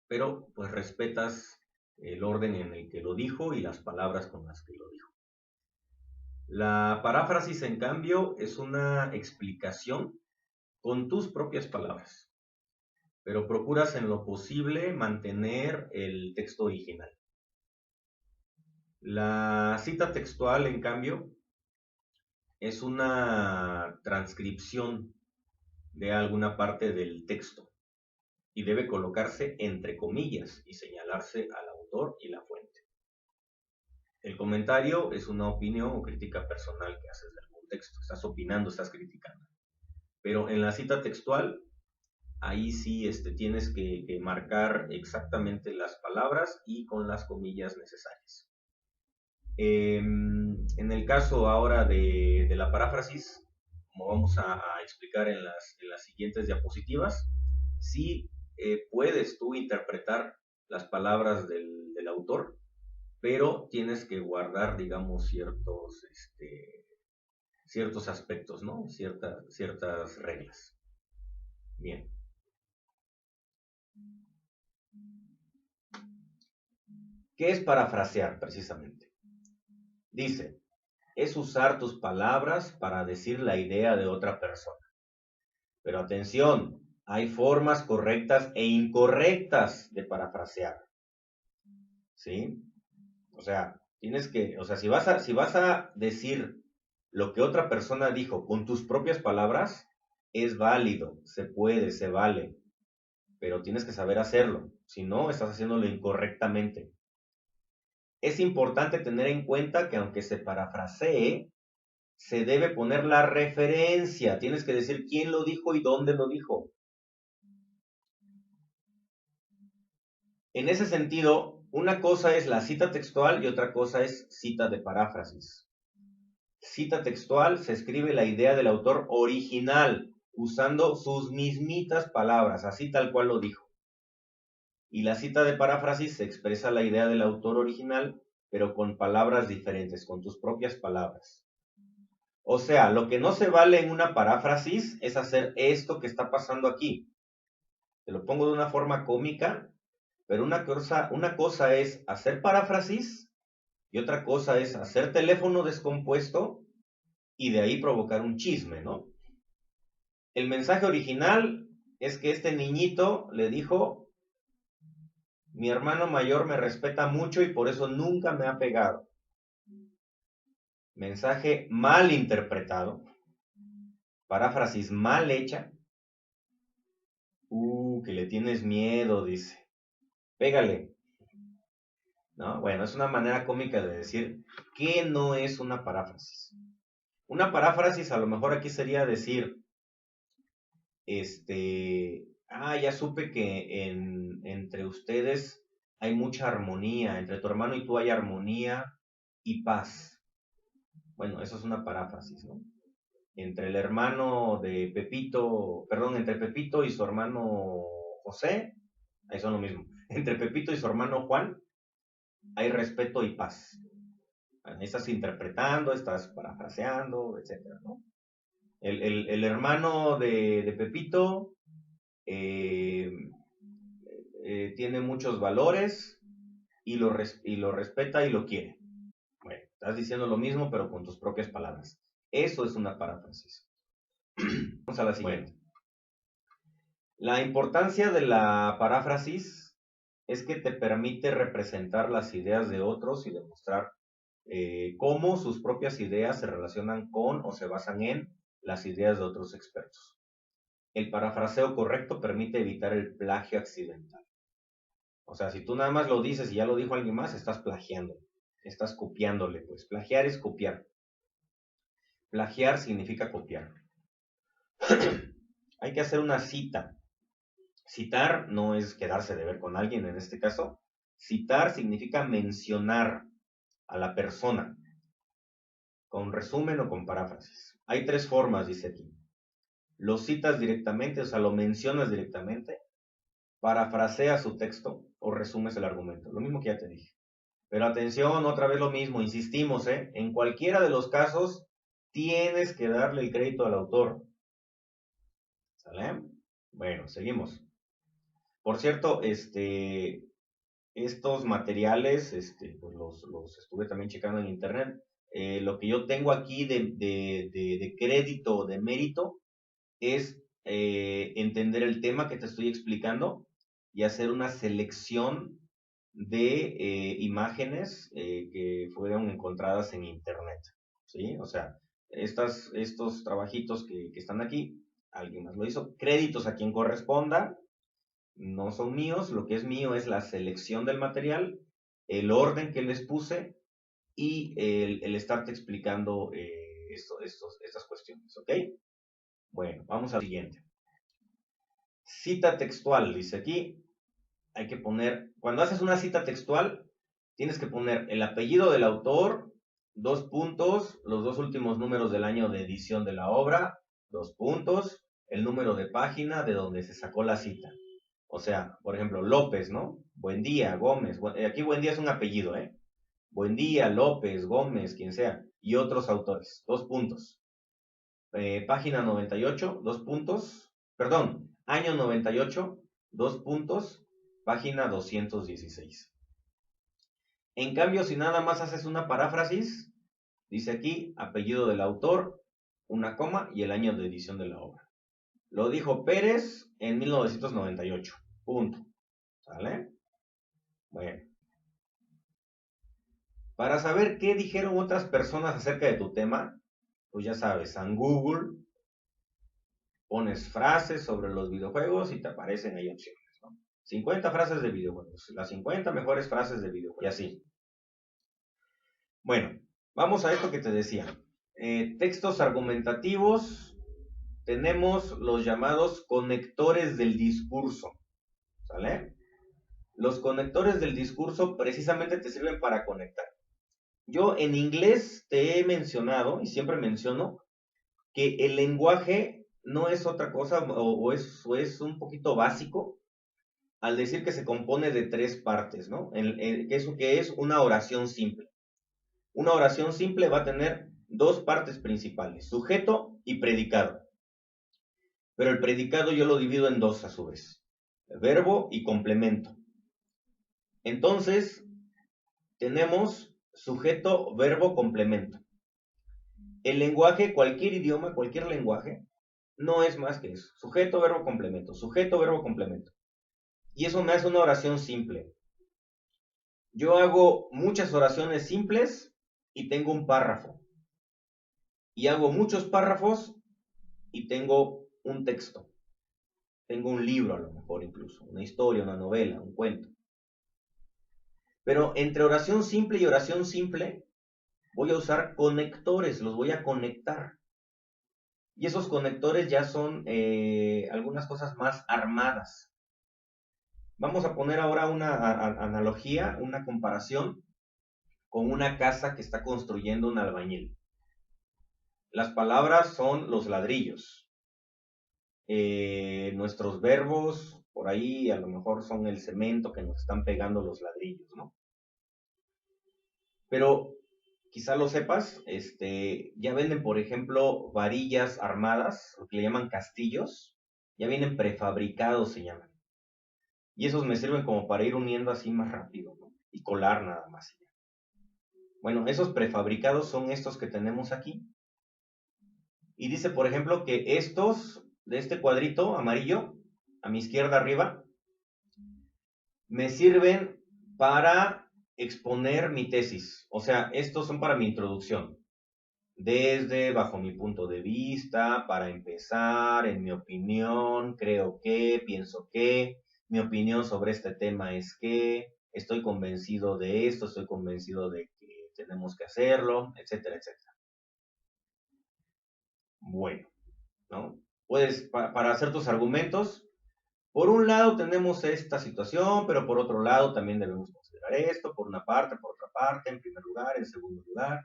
pero pues respetas el orden en el que lo dijo y las palabras con las que lo dijo. La paráfrasis, en cambio, es una explicación con tus propias palabras, pero procuras en lo posible mantener el texto original. La cita textual, en cambio, es una transcripción de alguna parte del texto y debe colocarse entre comillas y señalarse al autor y la fuente. El comentario es una opinión o crítica personal que haces de algún texto. Estás opinando, estás criticando. Pero en la cita textual, ahí sí tienes que marcar exactamente las palabras y con las comillas necesarias. En el caso ahora de la paráfrasis, como vamos a explicar en las siguientes diapositivas, sí puedes tú interpretar las palabras del autor, pero tienes que guardar, digamos, ciertos aspectos, ¿no? Ciertas reglas. Bien. ¿Qué es parafrasear precisamente? Dice, es usar tus palabras para decir la idea de otra persona. Pero atención, hay formas correctas e incorrectas de parafrasear. ¿Sí? Si vas a decir lo que otra persona dijo con tus propias palabras, es válido, se puede, se vale, pero tienes que saber hacerlo, si no, estás haciéndolo incorrectamente. Es importante tener en cuenta que aunque se parafrasee, se debe poner la referencia, tienes que decir quién lo dijo y dónde lo dijo. En ese sentido, una cosa es la cita textual y otra cosa es cita de paráfrasis. Cita textual se escribe la idea del autor original, usando sus mismitas palabras, así tal cual lo dijo. Y la cita de paráfrasis se expresa la idea del autor original, pero con palabras diferentes, con tus propias palabras. O sea, lo que no se vale en una paráfrasis es hacer esto que está pasando aquí. Te lo pongo de una forma cómica, pero una cosa es hacer paráfrasis y otra cosa es hacer teléfono descompuesto y de ahí provocar un chisme, ¿no? El mensaje original es que este niñito le dijo: mi hermano mayor me respeta mucho y por eso nunca me ha pegado. Mensaje mal interpretado, paráfrasis mal hecha. Que le tienes miedo, dice. Pégale. ¿No? Bueno, es una manera cómica de decir que no es una paráfrasis. Una paráfrasis a lo mejor aquí sería decir, ya supe que entre ustedes hay mucha armonía, entre tu hermano y tú hay armonía y paz. Bueno, eso es una paráfrasis, ¿no? Entre el hermano de Pepito, perdón, entre Pepito y su hermano José, ahí son lo mismo. Entre Pepito y su hermano Juan hay respeto y paz. Bueno, ahí estás interpretando, estás parafraseando, etcétera, ¿no? El hermano de Pepito eh, tiene muchos valores y lo respeta y lo quiere. Bueno, estás diciendo lo mismo, pero con tus propias palabras. Eso es una paráfrasis. Vamos a la siguiente. Bueno, la importancia de la paráfrasis es que te permite representar las ideas de otros y demostrar cómo sus propias ideas se relacionan con o se basan en las ideas de otros expertos. El parafraseo correcto permite evitar el plagio accidental. O sea, si tú nada más lo dices y ya lo dijo alguien más, estás plagiando, estás copiándole, pues. Plagiar es copiar. Plagiar significa copiar. Hay que hacer una cita. Citar no es quedarse de ver con alguien en este caso. Citar significa mencionar a la persona, con resumen o con paráfrasis. Hay tres formas, dice aquí. Lo citas directamente, o sea, lo mencionas directamente, parafraseas su texto o resumes el argumento. Lo mismo que ya te dije. Pero atención, otra vez lo mismo, insistimos, en cualquiera de los casos tienes que darle el crédito al autor. ¿Sale? Bueno, seguimos. Por cierto, estos materiales, pues los estuve también checando en internet. Lo que yo tengo aquí de crédito, de mérito, es entender el tema que te estoy explicando y hacer una selección de imágenes que fueron encontradas en internet, ¿sí? O sea, estos trabajitos que están aquí, alguien más lo hizo. Créditos a quien corresponda, no son míos. Lo que es mío es la selección del material, el orden que les puse y el estarte explicando estas cuestiones, ¿ok? Bueno, vamos al siguiente. Cita textual, dice aquí. Hay que poner, cuando haces una cita textual, tienes que poner el apellido del autor, 2 puntos, los 2 últimos números del año de edición de la obra, 2 puntos, el número de página de donde se sacó la cita. O sea, por ejemplo, López, ¿no? Buen día, Gómez. Aquí buen día es un apellido, ¿eh? Buen día, López, Gómez, quien sea. Y otros autores, 2 puntos. Página 98, 2 puntos. Perdón, año 98, 2 puntos. Página 216. En cambio, si nada más haces una paráfrasis, dice aquí, apellido del autor, una coma y el año de edición de la obra. Lo dijo Pérez en 1998. Punto. ¿Sale? Bueno. Para saber qué dijeron otras personas acerca de tu tema, pues ya sabes, en Google pones frases sobre los videojuegos y te aparecen ahí opciones, ¿no? 50 frases de videojuegos, las 50 mejores frases de videojuegos, y así. Bueno, vamos a esto que te decía. Textos argumentativos, tenemos los llamados conectores del discurso, ¿sale? Los conectores del discurso precisamente te sirven para conectar. Yo en inglés te he mencionado, y siempre menciono, que el lenguaje no es otra cosa, o es un poquito básico, al decir que se compone de 3 partes, ¿no? Que es una oración simple. Una oración simple va a tener dos partes principales, sujeto y predicado. Pero el predicado yo lo divido en dos a su vez, verbo y complemento. Entonces, tenemos sujeto, verbo, complemento. El lenguaje, cualquier idioma, cualquier lenguaje, no es más que eso. Sujeto, verbo, complemento. Sujeto, verbo, complemento. Y eso me hace una oración simple. Yo hago muchas oraciones simples y tengo un párrafo. Y hago muchos párrafos y tengo un texto. Tengo un libro a lo mejor incluso, una historia, una novela, un cuento. Pero entre oración simple y oración simple voy a usar conectores, los voy a conectar. Y esos conectores ya son algunas cosas más armadas. Vamos a poner ahora una analogía, una comparación con una casa que está construyendo un albañil. Las palabras son los ladrillos. Nuestros verbos, por ahí a lo mejor son el cemento que nos están pegando los ladrillos, ¿no? Pero quizá lo sepas, ya venden, por ejemplo, varillas armadas, lo que le llaman castillos, ya vienen prefabricados, se llaman. Y esos me sirven como para ir uniendo así más rápido, ¿no? Y colar nada más. Bueno, esos prefabricados son estos que tenemos aquí. Y dice, por ejemplo, que estos de este cuadrito amarillo, a mi izquierda arriba, me sirven para exponer mi tesis. O sea, estos son para mi introducción. Desde, bajo mi punto de vista, para empezar, en mi opinión, creo que, pienso que, mi opinión sobre este tema es que, estoy convencido de esto, estoy convencido de que tenemos que hacerlo, etcétera, etcétera. Bueno, ¿no? Puedes, para hacer tus argumentos, por un lado tenemos esta situación, pero por otro lado también debemos considerar esto, por una parte, por otra parte, en primer lugar, en segundo lugar.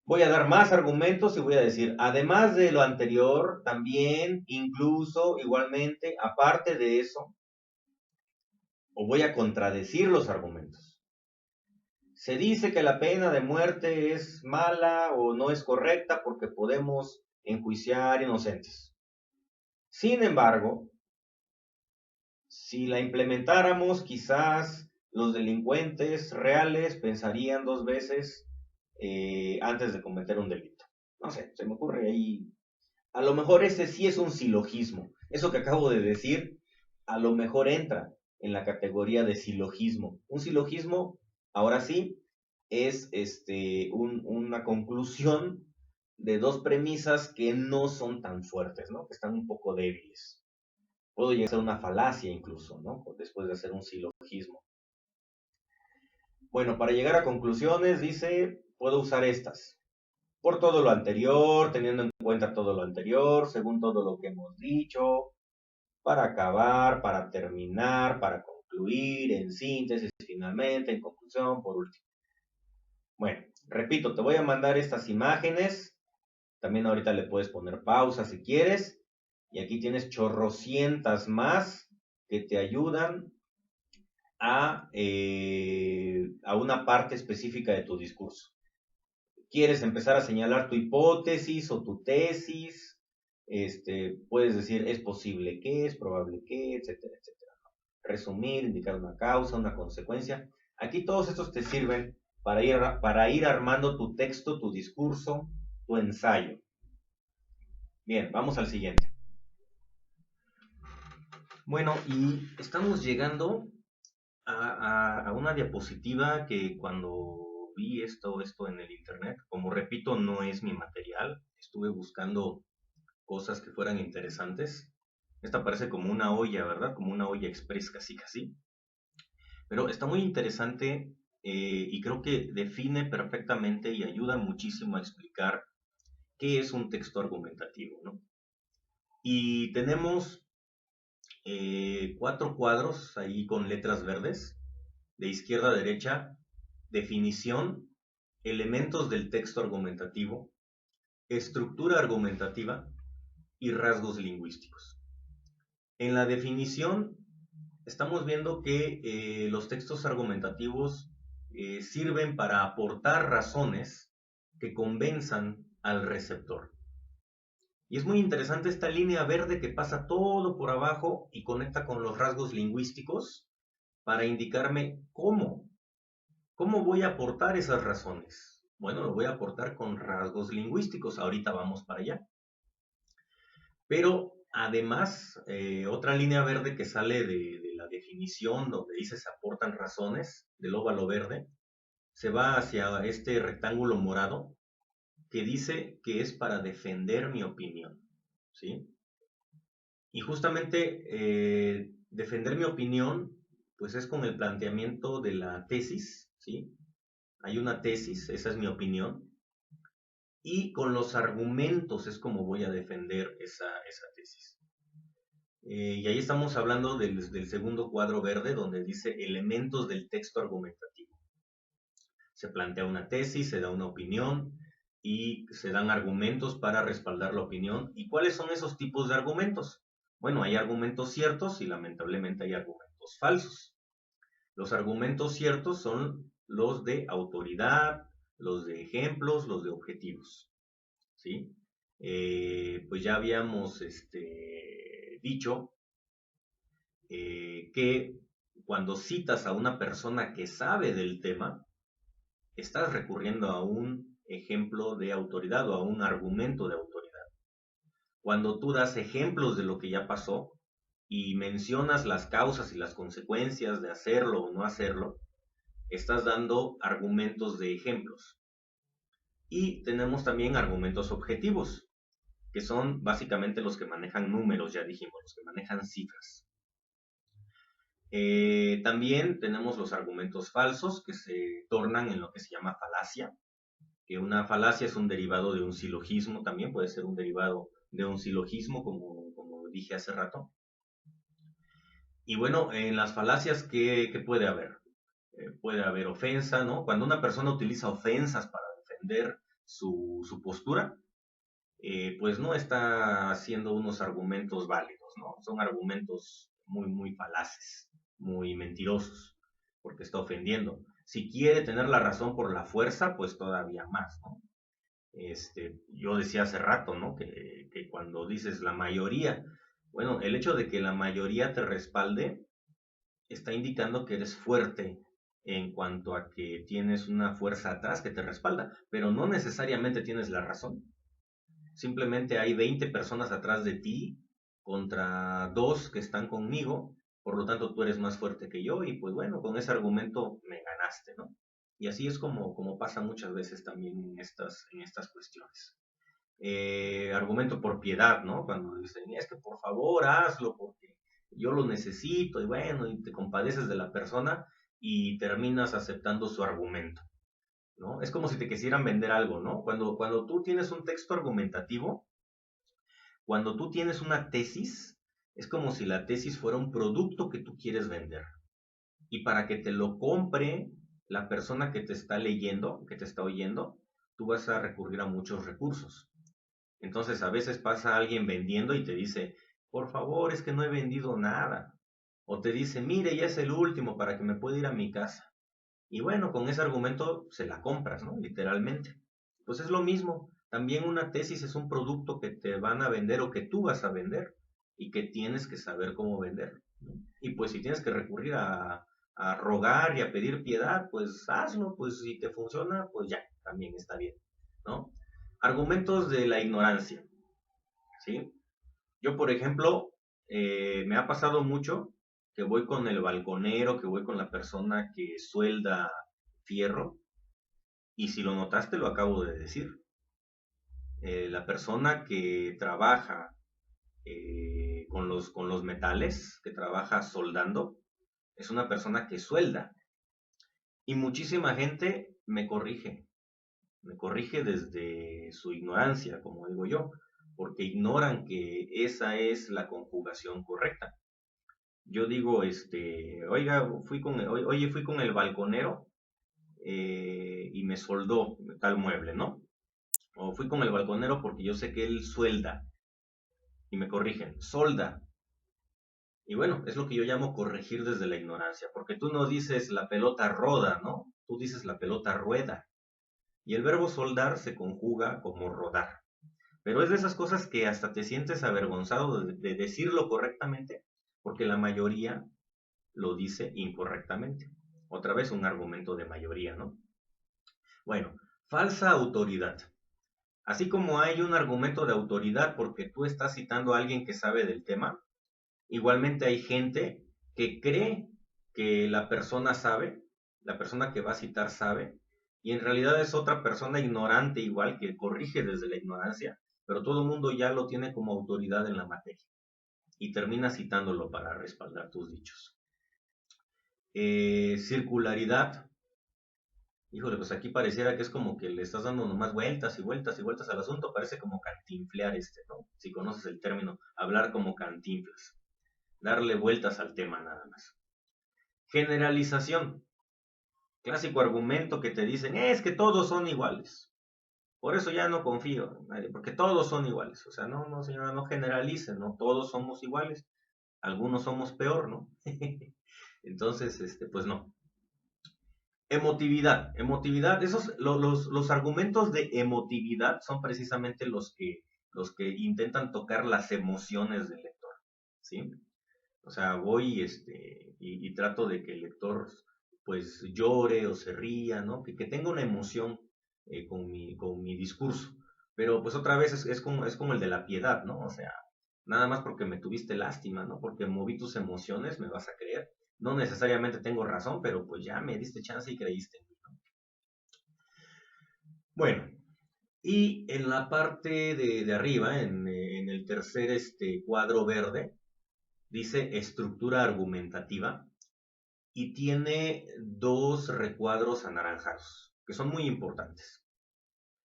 Voy a dar más argumentos y voy a decir, además de lo anterior, también, incluso, igualmente, aparte de eso, o voy a contradecir los argumentos. Se dice que la pena de muerte es mala o no es correcta porque podemos enjuiciar inocentes. Sin embargo, si la implementáramos, quizás los delincuentes reales pensarían dos veces antes de cometer un delito. No sé, se me ocurre ahí. A lo mejor ese sí es un silogismo. Eso que acabo de decir, a lo mejor entra en la categoría de silogismo. Un silogismo, ahora sí, es una conclusión de dos premisas que no son tan fuertes, ¿no? Que están un poco débiles. Puedo llegar a ser una falacia incluso, ¿no? Después de hacer un silogismo. Bueno, para llegar a conclusiones, dice, puedo usar estas. Por todo lo anterior, teniendo en cuenta todo lo anterior, según todo lo que hemos dicho, para acabar, para terminar, para concluir, en síntesis, finalmente, en conclusión, por último. Bueno, repito, te voy a mandar estas imágenes. También ahorita le puedes poner pausa si quieres. Y aquí tienes chorrocientas más que te ayudan a una parte específica de tu discurso. ¿Quieres empezar a señalar tu hipótesis o tu tesis? Puedes decir es posible que, es probable que, etcétera, etcétera. Resumir, indicar una causa, una consecuencia. Aquí todos estos te sirven para ir armando tu texto, tu discurso, tu ensayo. Bien, vamos al siguiente. Bueno, y estamos llegando a una diapositiva que cuando vi esto en el internet, como repito, no es mi material, estuve buscando cosas que fueran interesantes. Esta parece como una olla, ¿verdad? Como una olla express, casi casi. Pero está muy interesante y creo que define perfectamente y ayuda muchísimo a explicar qué es un texto argumentativo, ¿no? Y tenemos cuatro cuadros ahí con letras verdes, de izquierda a derecha, definición, elementos del texto argumentativo, estructura argumentativa y rasgos lingüísticos. En la definición estamos viendo que los textos argumentativos sirven para aportar razones que convenzan al receptor. Y es muy interesante esta línea verde que pasa todo por abajo y conecta con los rasgos lingüísticos para indicarme cómo voy a aportar esas razones. Bueno, lo voy a aportar con rasgos lingüísticos, ahorita vamos para allá. Pero además, otra línea verde que sale de la definición donde dice se aportan razones del óvalo verde, se va hacia este rectángulo morado que dice que es para defender mi opinión, ¿sí? Y justamente defender mi opinión, pues es con el planteamiento de la tesis, ¿sí? Hay una tesis, esa es mi opinión, y con los argumentos es como voy a defender esa tesis. Y ahí estamos hablando del segundo cuadro verde donde dice elementos del texto argumentativo. Se plantea una tesis, se da una opinión y se dan argumentos para respaldar la opinión. ¿Y cuáles son esos tipos de argumentos? Bueno, hay argumentos ciertos y lamentablemente hay argumentos falsos. Los argumentos ciertos son los de autoridad, los de ejemplos, los de objetivos, ¿sí? Pues ya habíamos dicho que cuando citas a una persona que sabe del tema, estás recurriendo a un ejemplo de autoridad o a un argumento de autoridad. Cuando tú das ejemplos de lo que ya pasó y mencionas las causas y las consecuencias de hacerlo o no hacerlo, estás dando argumentos de ejemplos. Y tenemos también argumentos objetivos, que son básicamente los que manejan números, ya dijimos, los que manejan cifras. También tenemos los argumentos falsos, que se tornan en lo que se llama falacia, que una falacia es un derivado de un silogismo, también puede ser un derivado de un silogismo, como dije hace rato. Y bueno, en las falacias, ¿qué puede haber? Puede haber ofensa, ¿no? Cuando una persona utiliza ofensas para defender su postura, pues no está haciendo unos argumentos válidos, ¿no? Son argumentos muy, muy falaces, muy mentirosos, porque está ofendiendo. Si quiere tener la razón por la fuerza, pues todavía más, ¿no? Yo decía hace rato, ¿no? Que cuando dices la mayoría, bueno, el hecho de que la mayoría te respalde está indicando que eres fuerte en cuanto a que tienes una fuerza atrás que te respalda, pero no necesariamente tienes la razón. Simplemente hay 20 personas atrás de ti contra dos que están conmigo, por lo tanto tú eres más fuerte que yo y pues bueno, con ese argumento me ganaste, ¿no? Y así es como pasa muchas veces también en estas cuestiones. Argumento por piedad, ¿no? Cuando dicen, es que por favor hazlo porque yo lo necesito y bueno, y te compadeces de la persona y terminas aceptando su argumento, ¿no? Es como si te quisieran vender algo, ¿no? Cuando tú tienes un texto argumentativo, cuando tú tienes una tesis, es como si la tesis fuera un producto que tú quieres vender. Y para que te lo compre la persona que te está leyendo, que te está oyendo, tú vas a recurrir a muchos recursos. Entonces a veces pasa alguien vendiendo y te dice, por favor, es que no he vendido nada. O te dice, mire, ya es el último para que me pueda ir a mi casa. Y bueno, con ese argumento se la compras, ¿no? Literalmente. Pues es lo mismo. También una tesis es un producto que te van a vender o que tú vas a vender y que tienes que saber cómo vender, ¿no? Y pues si tienes que recurrir a rogar y a pedir piedad, pues hazlo, pues si te funciona, pues ya, también está bien, ¿no? Argumentos de la ignorancia, ¿sí? Yo, por ejemplo, me ha pasado mucho que voy con el balconero, que voy con la persona que suelda fierro, y si lo notaste, lo acabo de decir. La persona que trabaja con los metales, que trabaja soldando, es una persona que suelda. Y muchísima gente me corrige desde su ignorancia, como digo yo, porque ignoran que esa es la conjugación correcta. Yo digo, oiga, fui con el balconero y me soldó tal mueble, ¿no? O fui con el balconero porque yo sé que él suelda y me corrigen, solda. Y bueno, es lo que yo llamo corregir desde la ignorancia, porque tú no dices la pelota roda, ¿no? Tú dices la pelota rueda. Y el verbo soldar se conjuga como rodar. Pero es de esas cosas que hasta te sientes avergonzado de decirlo correctamente, porque la mayoría lo dice incorrectamente. Otra vez un argumento de mayoría, ¿no? Bueno, falsa autoridad. Así como hay un argumento de autoridad porque tú estás citando a alguien que sabe del tema, igualmente hay gente que cree que la persona sabe, la persona que va a citar sabe, y en realidad es otra persona ignorante igual que corrige desde la ignorancia, pero todo el mundo ya lo tiene como autoridad en la materia y termina citándolo para respaldar tus dichos. Circularidad. Híjole, pues aquí pareciera que es como que le estás dando nomás vueltas y vueltas y vueltas al asunto, parece como cantinflear ¿no? Si conoces el término, hablar como cantinflas, darle vueltas al tema nada más. Generalización. Clásico argumento que te dicen, es que todos son iguales. Por eso ya no confío en nadie, porque todos son iguales. O sea, no, no, señora, no generalicen, no todos somos iguales. Algunos somos peor, ¿no? Entonces, pues no. Emotividad. Emotividad, los argumentos de emotividad son precisamente los que intentan tocar las emociones del lector, ¿sí? O sea, voy y trato de que el lector pues llore o se ría, ¿no? Que tenga una emoción con mi discurso. Pero pues otra vez es como el de la piedad, ¿no? O sea, nada más porque me tuviste lástima, ¿no? Porque moví tus emociones, me vas a creer. No necesariamente tengo razón, pero pues ya me diste chance y creíste en mí, ¿no? Bueno, y en la parte de arriba, en el tercer cuadro verde, dice estructura argumentativa y tiene dos recuadros anaranjados, que son muy importantes,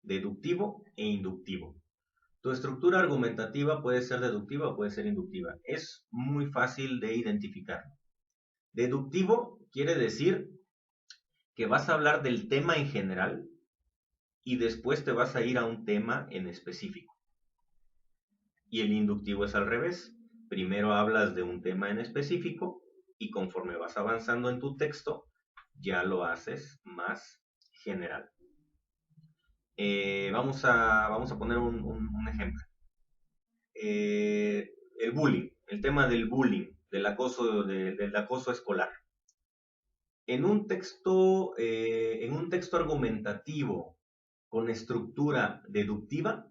deductivo e inductivo. Tu estructura argumentativa puede ser deductiva o puede ser inductiva. Es muy fácil de identificar. Deductivo quiere decir que vas a hablar del tema en general y después te vas a ir a un tema en específico. Y el inductivo es al revés. Primero hablas de un tema en específico y conforme vas avanzando en tu texto, ya lo haces más general. Vamos a poner un ejemplo. El bullying, el tema del bullying, del acoso escolar. En un texto argumentativo con estructura deductiva,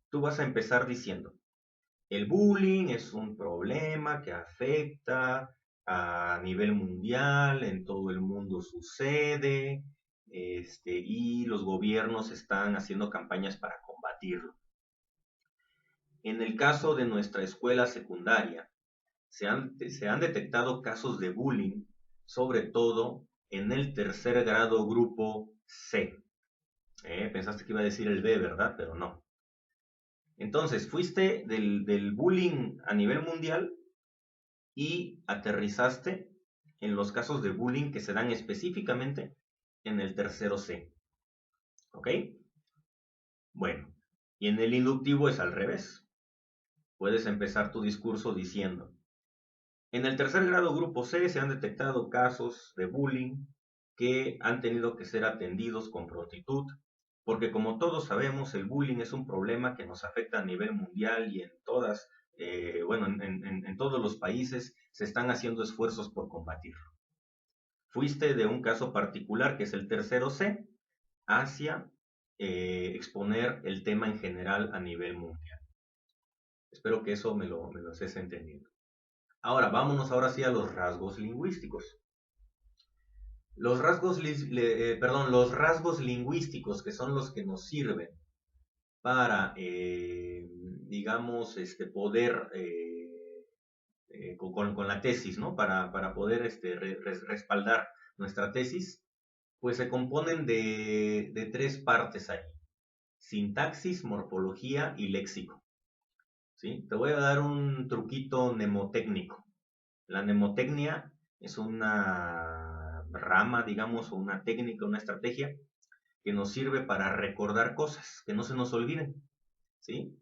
tú vas a empezar diciendo, el bullying es un problema que afecta a nivel mundial, en todo el mundo sucede, y los gobiernos están haciendo campañas para combatirlo. En el caso de nuestra escuela secundaria, se han detectado casos de bullying, sobre todo en el tercer grado grupo C. Pensaste que iba a decir el B, ¿verdad? Pero no. Entonces, fuiste del bullying a nivel mundial y aterrizaste en los casos de bullying que se dan específicamente en el tercero C. ¿Ok? Bueno, y en el inductivo es al revés. Puedes empezar tu discurso diciendo, en el tercer grado grupo C se han detectado casos de bullying que han tenido que ser atendidos con prontitud, porque como todos sabemos, el bullying es un problema que nos afecta a nivel mundial y en todos los países se están haciendo esfuerzos por combatirlo. Fuiste de un caso particular, que es el tercero C, hacia exponer el tema en general a nivel mundial. Espero que eso me lo estés entendiendo. Ahora, vámonos ahora sí a los rasgos lingüísticos. Los rasgos lingüísticos, que son los que nos sirven para, digamos, poder, con la tesis, ¿no? Para poder respaldar nuestra tesis, pues se componen de tres partes ahí: sintaxis, morfología y léxico. ¿Sí? Te voy a dar un truquito mnemotécnico. La mnemotecnia es una rama, digamos, o una técnica, una estrategia que nos sirve para recordar cosas, que no se nos olviden, ¿sí?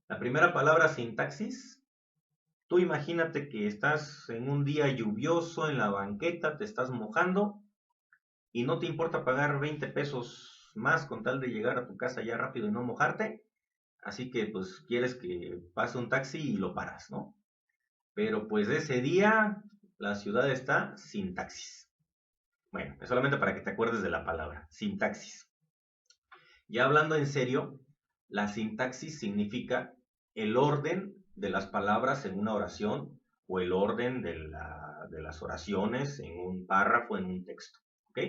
La primera palabra, sintaxis. Tú imagínate que estás en un día lluvioso en la banqueta, te estás mojando y no te importa pagar 20 pesos más con tal de llegar a tu casa ya rápido y no mojarte. Así que pues quieres que pase un taxi y lo paras, ¿no? Pero pues ese día la ciudad está sin taxis. Bueno, es solamente para que te acuerdes de la palabra, sintaxis. Ya hablando en serio, la sintaxis significa el orden de las palabras en una oración o el orden de las oraciones en un párrafo, en un texto. ¿Ok?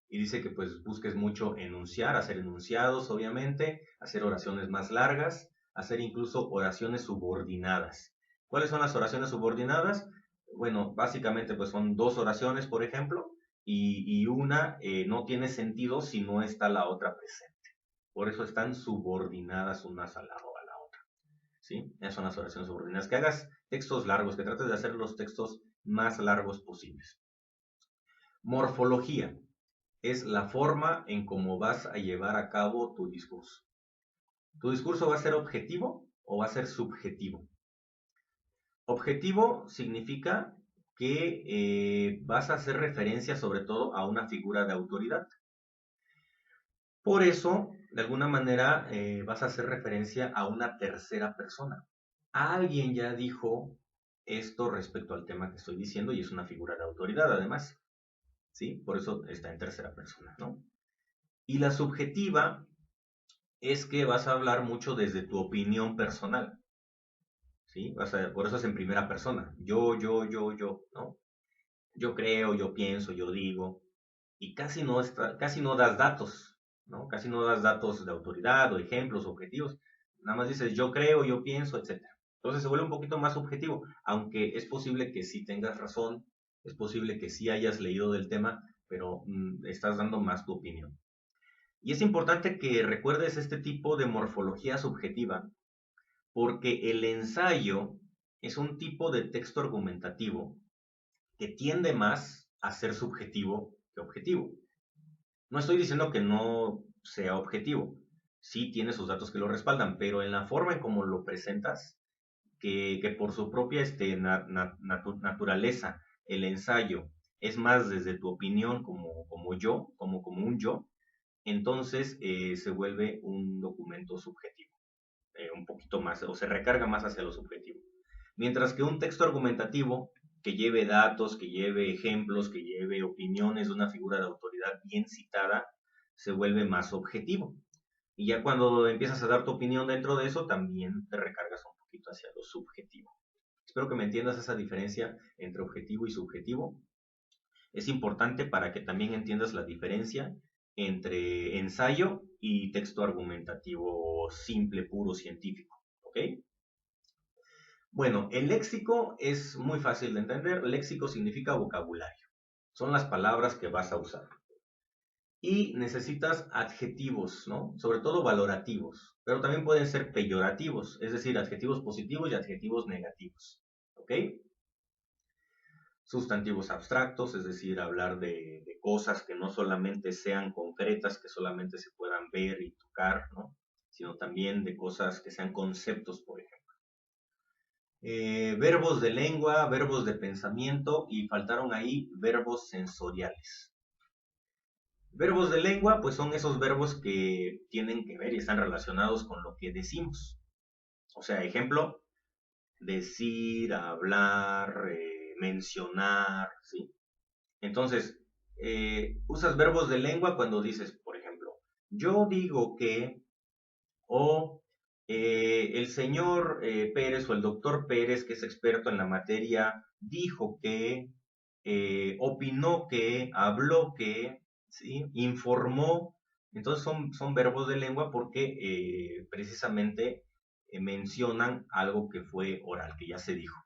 Y dice que pues busques mucho enunciar, hacer enunciados, obviamente, hacer oraciones más largas, hacer incluso oraciones subordinadas. ¿Cuáles son las oraciones subordinadas? Bueno, básicamente pues son dos oraciones, por ejemplo, y una no tiene sentido si no está la otra presente. Por eso están subordinadas unas a la otra. ¿Sí? Esas son las oraciones subordinadas. Que hagas textos largos, que trates de hacer los textos más largos posibles. Morfología es la forma en cómo vas a llevar a cabo tu discurso. ¿Tu discurso va a ser objetivo o va a ser subjetivo? Objetivo significa que vas a hacer referencia sobre todo a una figura de autoridad. Por eso, de alguna manera, vas a hacer referencia a una tercera persona. Alguien ya dijo esto respecto al tema que estoy diciendo y es una figura de autoridad además. ¿Sí? Por eso está en tercera persona, ¿no? Y la subjetiva es que vas a hablar mucho desde tu opinión personal, ¿sí? Por eso es en primera persona. Yo, ¿no? Yo creo, yo pienso, yo digo. Y casi no das datos, ¿no? Casi no das datos de autoridad o ejemplos, objetivos. Nada más dices yo creo, yo pienso, etcétera. Entonces se vuelve un poquito más subjetivo, aunque es posible que sí tengas razón, es posible que sí hayas leído del tema, pero estás dando más tu opinión. Y es importante que recuerdes este tipo de morfología subjetiva, porque el ensayo es un tipo de texto argumentativo que tiende más a ser subjetivo que objetivo. No estoy diciendo que no sea objetivo, sí tiene sus datos que lo respaldan, pero en la forma en cómo lo presentas, que por su propia naturaleza el ensayo es más desde tu opinión como un yo, entonces se vuelve un documento subjetivo, un poquito más, o se recarga más hacia lo subjetivo. Mientras que un texto argumentativo que lleve datos, que lleve ejemplos, que lleve opiniones de una figura de autoridad bien citada, se vuelve más objetivo. Y ya cuando empiezas a dar tu opinión dentro de eso, también te recargas un poquito hacia lo subjetivo. Espero que me entiendas esa diferencia entre objetivo y subjetivo. Es importante para que también entiendas la diferencia entre ensayo y texto argumentativo simple, puro, científico. ¿Ok? Bueno, el léxico es muy fácil de entender. Léxico significa vocabulario. Son las palabras que vas a usar. Y necesitas adjetivos, ¿no? Sobre todo valorativos, pero también pueden ser peyorativos, es decir, adjetivos positivos y adjetivos negativos. ¿Ok? Sustantivos abstractos, es decir, hablar de cosas que no solamente sean concretas, que solamente se puedan ver y tocar, ¿no? Sino también de cosas que sean conceptos, por ejemplo. Verbos de lengua, verbos de pensamiento y faltaron ahí verbos sensoriales. Verbos de lengua, pues son esos verbos que tienen que ver y están relacionados con lo que decimos. O sea, ejemplo, decir, hablar, mencionar, ¿sí? Entonces, usas verbos de lengua cuando dices, por ejemplo, yo digo que, o el señor Pérez o el doctor Pérez, que es experto en la materia, dijo que, opinó que, habló que, ¿sí? Informó. Entonces son verbos de lengua porque precisamente mencionan algo que fue oral, que ya se dijo.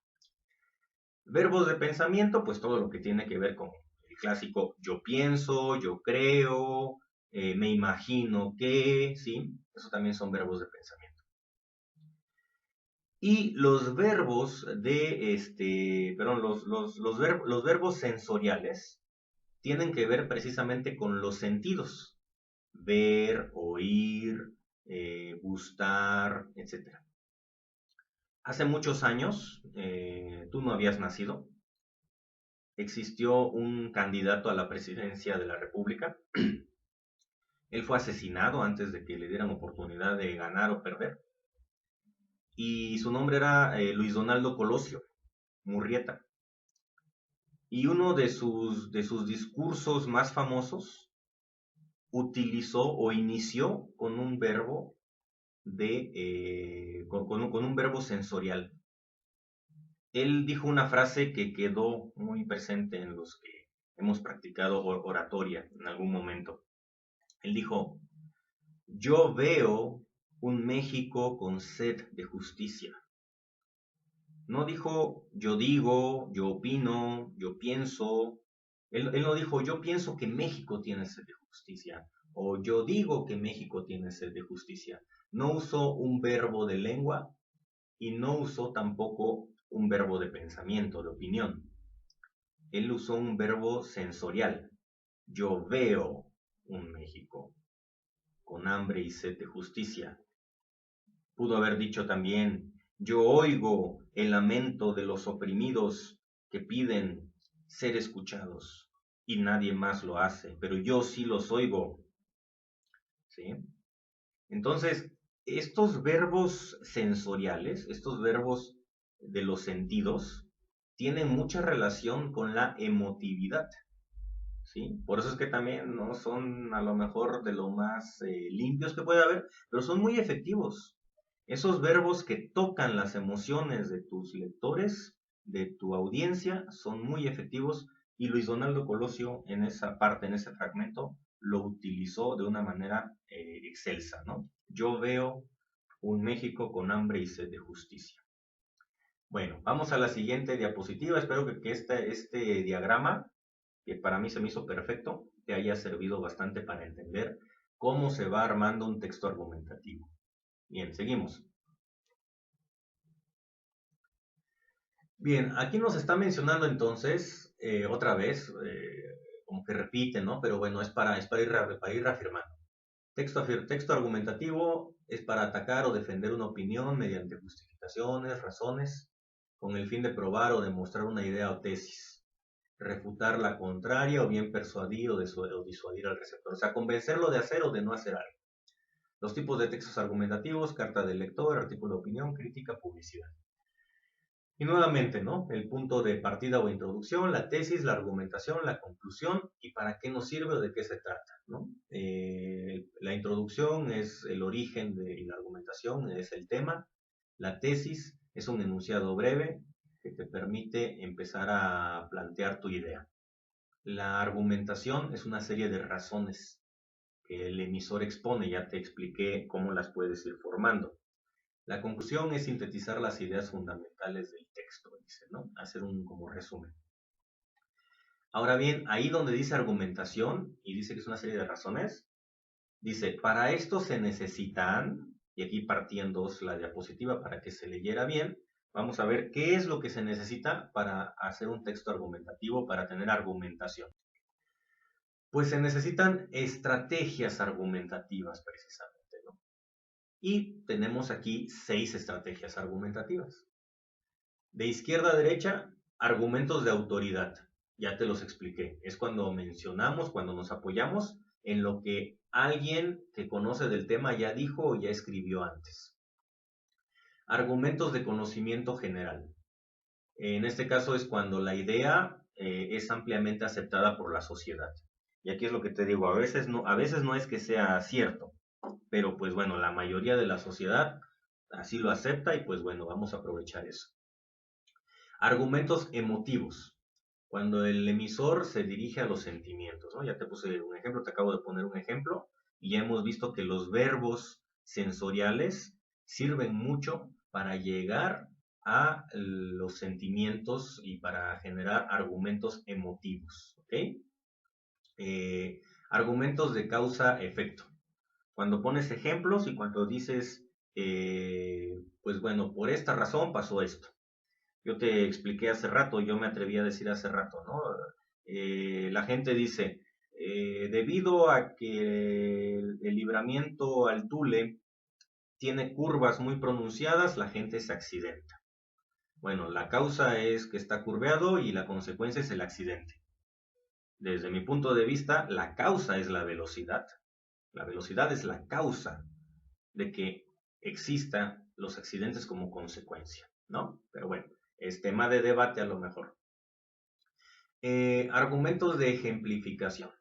Verbos de pensamiento, pues todo lo que tiene que ver con el clásico yo pienso, yo creo, me imagino que, ¿sí? Eso también son verbos de pensamiento. Y los verbos los verbos sensoriales tienen que ver precisamente con los sentidos. Ver, oír, gustar, etc. Hace muchos años, tú no habías nacido, existió un candidato a la presidencia de la República Él fue asesinado antes de que le dieran oportunidad de ganar o perder. Y su nombre era Luis Donaldo Colosio Murrieta. Y uno de sus discursos más famosos utilizó o inició con un verbo con un verbo sensorial. Él dijo una frase que quedó muy presente en los que hemos practicado oratoria en algún momento. Él dijo, yo veo un México con sed de justicia. No dijo yo digo, yo opino, yo pienso. Él no dijo yo pienso que México tiene sed de justicia o yo digo que México tiene sed de justicia. No usó un verbo de lengua y no usó tampoco un verbo de pensamiento, de opinión. Él usó un verbo sensorial. Yo veo un México con hambre y sed de justicia. Pudo haber dicho también, yo oigo el lamento de los oprimidos que piden ser escuchados y nadie más lo hace, pero yo sí los oigo. ¿Sí? Entonces, estos verbos sensoriales, estos verbos de los sentidos, tienen mucha relación con la emotividad. ¿Sí? Por eso es que también no son a lo mejor de lo más limpios que puede haber, pero son muy efectivos. Esos verbos que tocan las emociones de tus lectores, de tu audiencia, son muy efectivos y Luis Donaldo Colosio en esa parte, en ese fragmento, lo utilizó de una manera excelsa, ¿no? Yo veo un México con hambre y sed de justicia. Bueno, vamos a la siguiente diapositiva. Espero que este diagrama que para mí se me hizo perfecto, te haya servido bastante para entender cómo se va armando un texto argumentativo. Bien, seguimos. Bien, aquí nos está mencionando entonces, otra vez, como que repite, ¿no? Pero bueno, para ir reafirmando. Texto argumentativo es para atacar o defender una opinión mediante justificaciones, razones, con el fin de probar o demostrar una idea o tesis, refutar la contraria o bien persuadir o disuadir al receptor. O sea, convencerlo de hacer o de no hacer algo. Los tipos de textos argumentativos, carta del lector, artículo de opinión, crítica, publicidad. Y nuevamente, ¿no? El punto de partida o introducción, la tesis, la argumentación, la conclusión y para qué nos sirve o de qué se trata, ¿no? La introducción es el origen y la argumentación es el tema. La tesis es un enunciado breve que te permite empezar a plantear tu idea. La argumentación es una serie de razones que el emisor expone, ya te expliqué cómo las puedes ir formando. La conclusión es sintetizar las ideas fundamentales del texto, dice, ¿no? Hacer un como resumen. Ahora bien, ahí donde dice argumentación y dice que es una serie de razones, dice, para esto se necesitan, y aquí partiendo la diapositiva para que se leyera bien, vamos a ver qué es lo que se necesita para hacer un texto argumentativo, para tener argumentación. Pues se necesitan estrategias argumentativas precisamente, ¿no? Y tenemos aquí 6 estrategias argumentativas. De izquierda a derecha, argumentos de autoridad. Ya te los expliqué. Es cuando mencionamos, cuando nos apoyamos en lo que alguien que conoce del tema ya dijo o ya escribió antes. Argumentos de conocimiento general. En este caso es cuando la idea es ampliamente aceptada por la sociedad. Y aquí es lo que te digo, a veces no es que sea cierto, pero pues bueno, la mayoría de la sociedad así lo acepta y pues bueno, vamos a aprovechar eso. Argumentos emotivos, cuando el emisor se dirige a los sentimientos, ¿no? Ya te puse un ejemplo, te acabo de poner un ejemplo y ya hemos visto que los verbos sensoriales sirven mucho para llegar a los sentimientos y para generar argumentos emotivos, ¿ok? Argumentos de causa-efecto. Cuando pones ejemplos y cuando dices, pues bueno, por esta razón pasó esto. Yo te expliqué hace rato, yo me atreví a decir hace rato, ¿no? La gente dice, debido a que el libramiento al Tule tiene curvas muy pronunciadas, la gente se accidenta. Bueno, la causa es que está curveado y la consecuencia es el accidente. Desde mi punto de vista, la causa es la velocidad La velocidad es la causa de que existan los accidentes como consecuencia, ¿no? Pero bueno, es tema de debate a lo mejor. Argumentos de ejemplificación.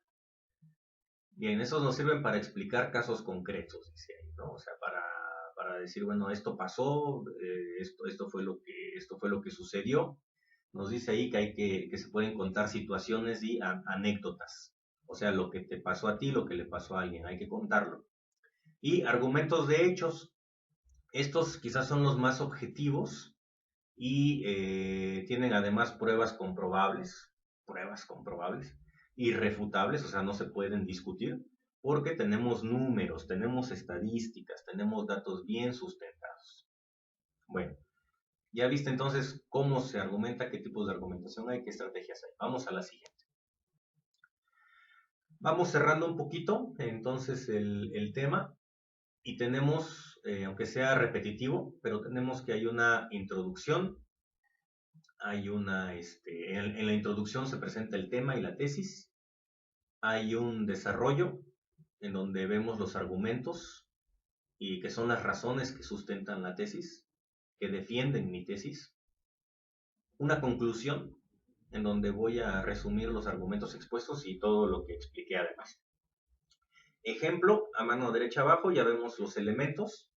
Bien, esos nos sirven para explicar casos concretos, dice ahí, ¿no? O sea, para decir, bueno, esto pasó, esto fue lo que sucedió. Nos dice ahí que se pueden contar situaciones y anécdotas. O sea, lo que te pasó a ti, lo que le pasó a alguien, hay que contarlo. Y argumentos de hechos. Estos quizás son los más objetivos y tienen además pruebas comprobables, irrefutables, o sea, no se pueden discutir, porque tenemos números, tenemos estadísticas, tenemos datos bien sustentados. Bueno, ya viste entonces cómo se argumenta, qué tipos de argumentación hay, qué estrategias hay. Vamos a la siguiente. Vamos cerrando un poquito entonces el tema y tenemos, aunque sea repetitivo, pero tenemos que hay una introducción, en la introducción se presenta el tema y la tesis, hay un desarrollo en donde vemos los argumentos y que son las razones que sustentan la tesis, que defienden mi tesis, una conclusión en donde voy a resumir los argumentos expuestos y todo lo que expliqué además. Ejemplo, a mano derecha abajo ya vemos los elementos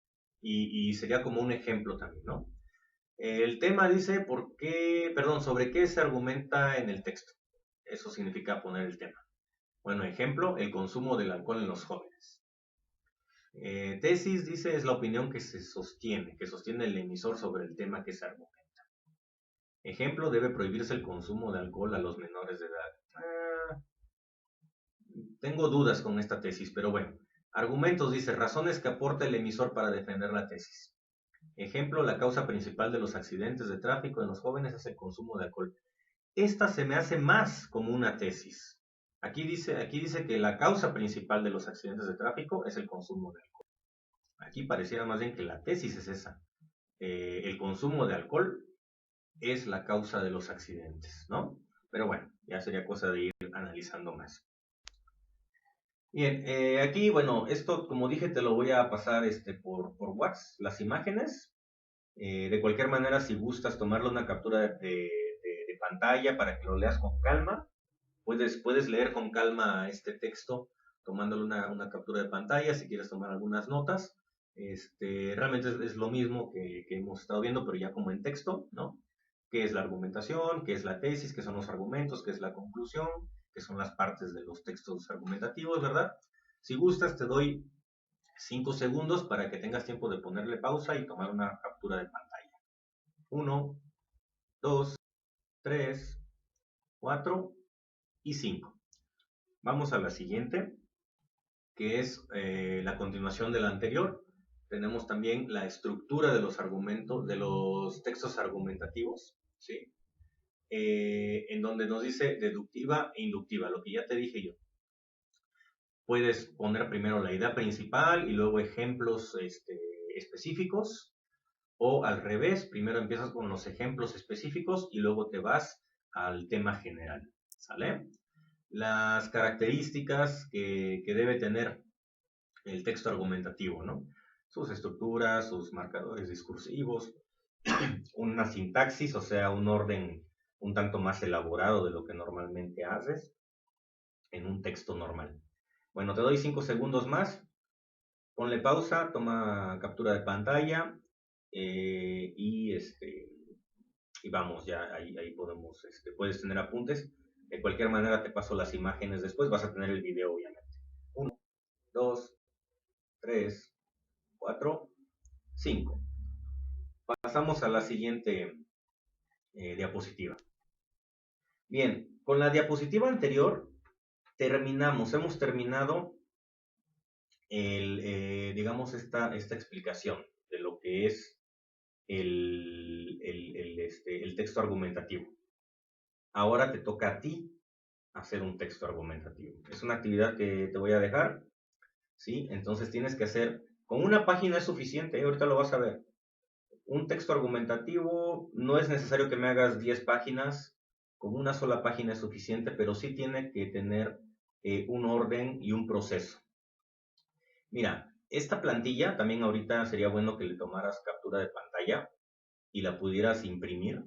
y sería como un ejemplo también, ¿no? El tema dice sobre qué se argumenta en el texto. Eso significa poner el tema. Bueno, ejemplo, el consumo del alcohol en los jóvenes. Tesis dice es la opinión que sostiene el emisor sobre el tema que se argumenta. Ejemplo, debe prohibirse el consumo de alcohol a los menores de edad. Tengo dudas con esta tesis, pero bueno. Argumentos dice razones que aporta el emisor para defender la tesis. Ejemplo, la causa principal de los accidentes de tráfico en los jóvenes es el consumo de alcohol. Esta se me hace más como una tesis. Aquí dice que la causa principal de los accidentes de tráfico es el consumo de alcohol. Aquí pareciera más bien que la tesis es esa. El consumo de alcohol es la causa de los accidentes, ¿no? Pero bueno, ya sería cosa de ir analizando más. Bien, aquí, bueno, esto como dije te lo voy a pasar por WhatsApp, las imágenes. De cualquier manera, si gustas tomarle una captura de pantalla para que lo leas con calma, puedes leer con calma este texto tomándole una captura de pantalla si quieres tomar algunas notas. Realmente es lo mismo que hemos estado viendo, pero ya como en texto, ¿no? ¿Qué es la argumentación? ¿Qué es la tesis? ¿Qué son los argumentos? ¿Qué es la conclusión? ¿Qué son las partes de los textos argumentativos, verdad? Si gustas, te doy 5 segundos para que tengas tiempo de ponerle pausa y tomar una captura de pantalla. 1, 2, 3, 4 y 5. Vamos a la siguiente, que es la continuación de la anterior. Tenemos también la estructura de los argumentos, de los textos argumentativos, ¿sí? En donde nos dice deductiva e inductiva, lo que ya te dije yo. Puedes poner primero la idea principal y luego ejemplos específicos, o al revés, primero empiezas con los ejemplos específicos y luego te vas al tema general, ¿sale? Las características que debe tener el texto argumentativo, ¿no? Sus estructuras, sus marcadores discursivos, una sintaxis, o sea, un orden un tanto más elaborado de lo que normalmente haces en un texto normal. Bueno, te doy 5 segundos más, ponle pausa, toma captura de pantalla y vamos, ya ahí podemos, puedes tener apuntes. De cualquier manera te paso las imágenes después, vas a tener el video obviamente. 1, 2, 3, 4, 5. Pasamos a la siguiente diapositiva. Bien, con la diapositiva anterior hemos terminado digamos esta explicación de lo que es el texto argumentativo. Ahora te toca a ti hacer un texto argumentativo. Es una actividad que te voy a dejar, ¿sí? Entonces tienes que hacer, con una página es suficiente, ahorita lo vas a ver. Un texto argumentativo, no es necesario que me hagas 10 páginas, con una sola página es suficiente, pero sí tiene que tener un orden y un proceso. Mira, esta plantilla también ahorita sería bueno que le tomaras captura de pantalla y la pudieras imprimir.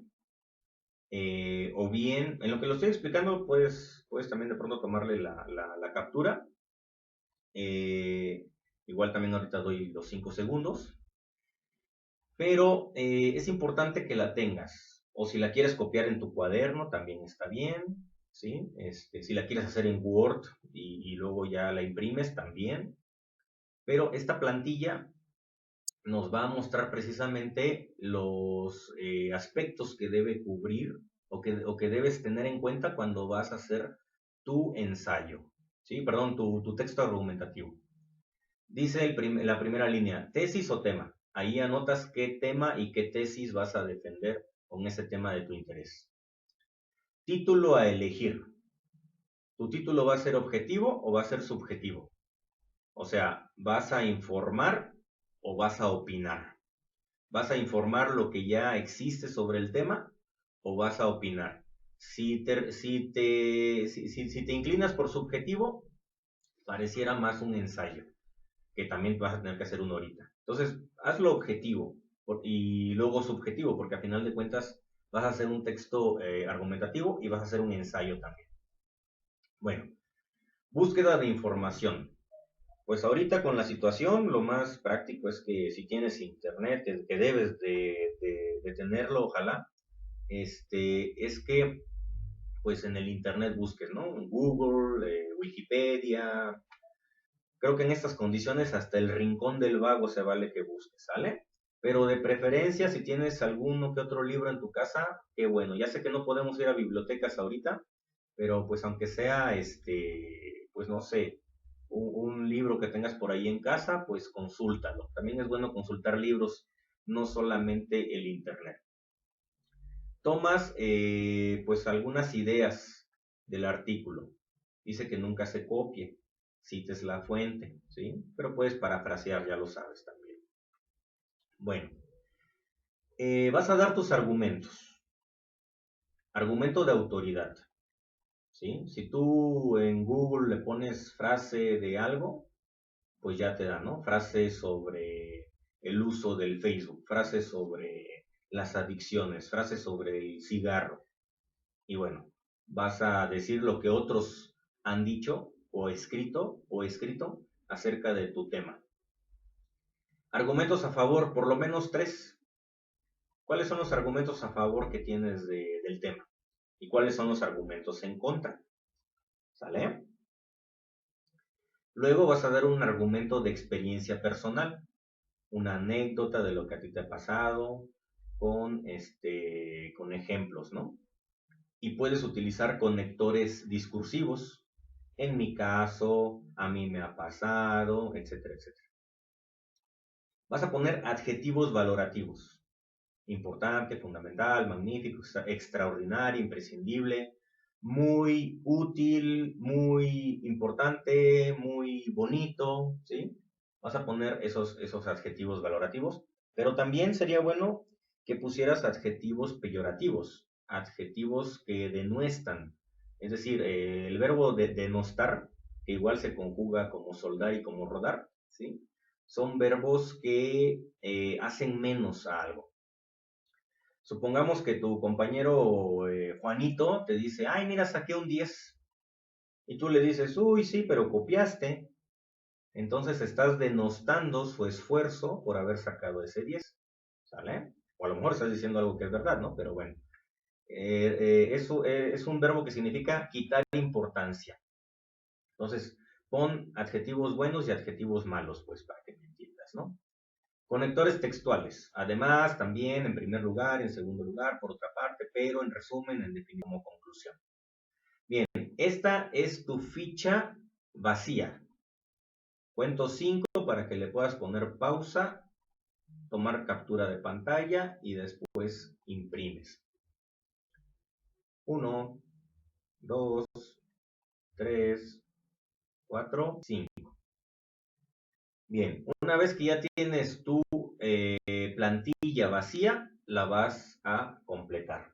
O bien, en lo que lo estoy explicando, puedes también de pronto tomarle la captura. Eh, Igual también ahorita doy los 5 segundos. Pero es importante que la tengas. O si la quieres copiar en tu cuaderno, también está bien. ¿Sí? Si la quieres hacer en Word y luego ya la imprimes, también. Pero esta plantilla nos va a mostrar precisamente los aspectos que debe cubrir o que debes tener en cuenta cuando vas a hacer tu ensayo, ¿sí? Perdón, tu texto argumentativo. Dice la primera línea, tesis o tema. Ahí anotas qué tema y qué tesis vas a defender con ese tema de tu interés. Título a elegir. ¿Tu título va a ser objetivo o va a ser subjetivo? O sea, ¿vas a informar o vas a opinar? ¿Vas a informar lo que ya existe sobre el tema o vas a opinar? Si te inclinas por subjetivo, pareciera más un ensayo, que también vas a tener que hacer uno ahorita. Entonces, hazlo objetivo y luego subjetivo, porque a final de cuentas vas a hacer un texto argumentativo y vas a hacer un ensayo también. Bueno, búsqueda de información. Pues ahorita con la situación, lo más práctico es que si tienes internet, que debes de tenerlo, ojalá, es que pues en el internet busques, ¿no? En Google, Wikipedia. Creo que en estas condiciones hasta el rincón del vago se vale que busques, ¿sale? Pero de preferencia, si tienes alguno que otro libro en tu casa, qué bueno. Ya sé que no podemos ir a bibliotecas ahorita, pero pues aunque sea, pues no sé, un libro que tengas por ahí en casa, pues consúltalo. También es bueno consultar libros, no solamente el internet. Tomas pues algunas ideas del artículo. Dice que nunca se copie, cites la fuente, ¿sí? Pero puedes parafrasear, ya lo sabes también. Bueno, vas a dar tus argumentos. Argumento de autoridad, ¿sí? Si tú en Google le pones frase de algo, pues ya te da, ¿no? Frase sobre el uso del Facebook, frase sobre las adicciones, frase sobre el cigarro. Y bueno, vas a decir lo que otros han dicho o escrito acerca de tu tema. Argumentos a favor, por lo menos 3. ¿Cuáles son los argumentos a favor que tienes del tema? ¿Y cuáles son los argumentos en contra? ¿Sale? Luego vas a dar un argumento de experiencia personal, una anécdota de lo que a ti te ha pasado, con ejemplos, ¿no? Y puedes utilizar conectores discursivos. En mi caso, a mí me ha pasado, etcétera, etcétera. Vas a poner adjetivos valorativos. Importante, fundamental, magnífico, extraordinario, imprescindible, muy útil, muy importante, muy bonito, ¿sí? Vas a poner esos adjetivos valorativos, pero también sería bueno que pusieras adjetivos peyorativos, adjetivos que denuestan, es decir, el verbo denostar, que igual se conjuga como soldar y como rodar, ¿sí? Son verbos que hacen menos a algo. Supongamos que tu compañero Juanito te dice, ay, mira, saqué un 10. Y tú le dices, uy, sí, pero copiaste. Entonces estás denostando su esfuerzo por haber sacado ese 10. ¿Sale? O a lo mejor estás diciendo algo que es verdad, ¿no? Pero bueno. Eso es un verbo que significa quitar importancia. Entonces, pon adjetivos buenos y adjetivos malos, pues, para que me entiendas, ¿no? Conectores textuales. Además, también en primer lugar, en segundo lugar, por otra parte, pero en resumen, en definitiva, como conclusión. Bien, esta es tu ficha vacía. Cuento 5 para que le puedas poner pausa, tomar captura de pantalla y después imprimes. 1, 2, 3, 4, 5. Bien, una vez que ya tienes tu plantilla vacía, la vas a completar.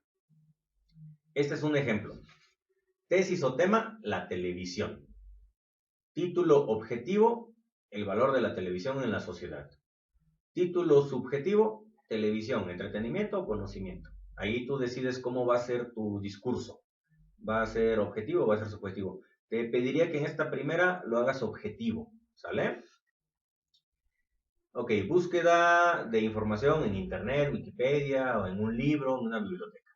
Este es un ejemplo. Tesis o tema, la televisión. Título objetivo, el valor de la televisión en la sociedad. Título subjetivo, televisión, entretenimiento o conocimiento. Ahí tú decides cómo va a ser tu discurso. ¿Va a ser objetivo o va a ser subjetivo? Te pediría que en esta primera lo hagas objetivo, ¿sale? Ok, búsqueda de información en internet, Wikipedia o en un libro, en una biblioteca.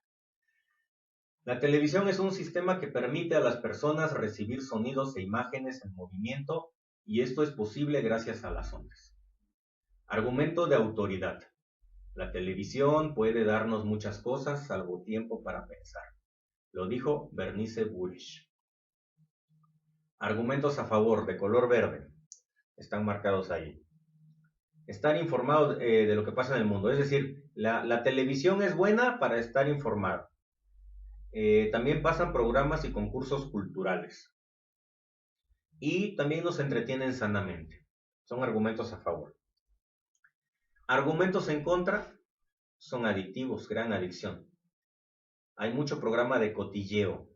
La televisión es un sistema que permite a las personas recibir sonidos e imágenes en movimiento y esto es posible gracias a las ondas. Argumento de autoridad. La televisión puede darnos muchas cosas salvo tiempo para pensar. Lo dijo Bernice Burrish. Argumentos a favor, de color verde. Están marcados ahí. Estar informado de lo que pasa en el mundo. Es decir, la televisión es buena para estar informado. También pasan programas y concursos culturales. Y también nos entretienen sanamente. Son argumentos a favor. Argumentos en contra son adictivos, gran adicción. Hay mucho programa de cotilleo,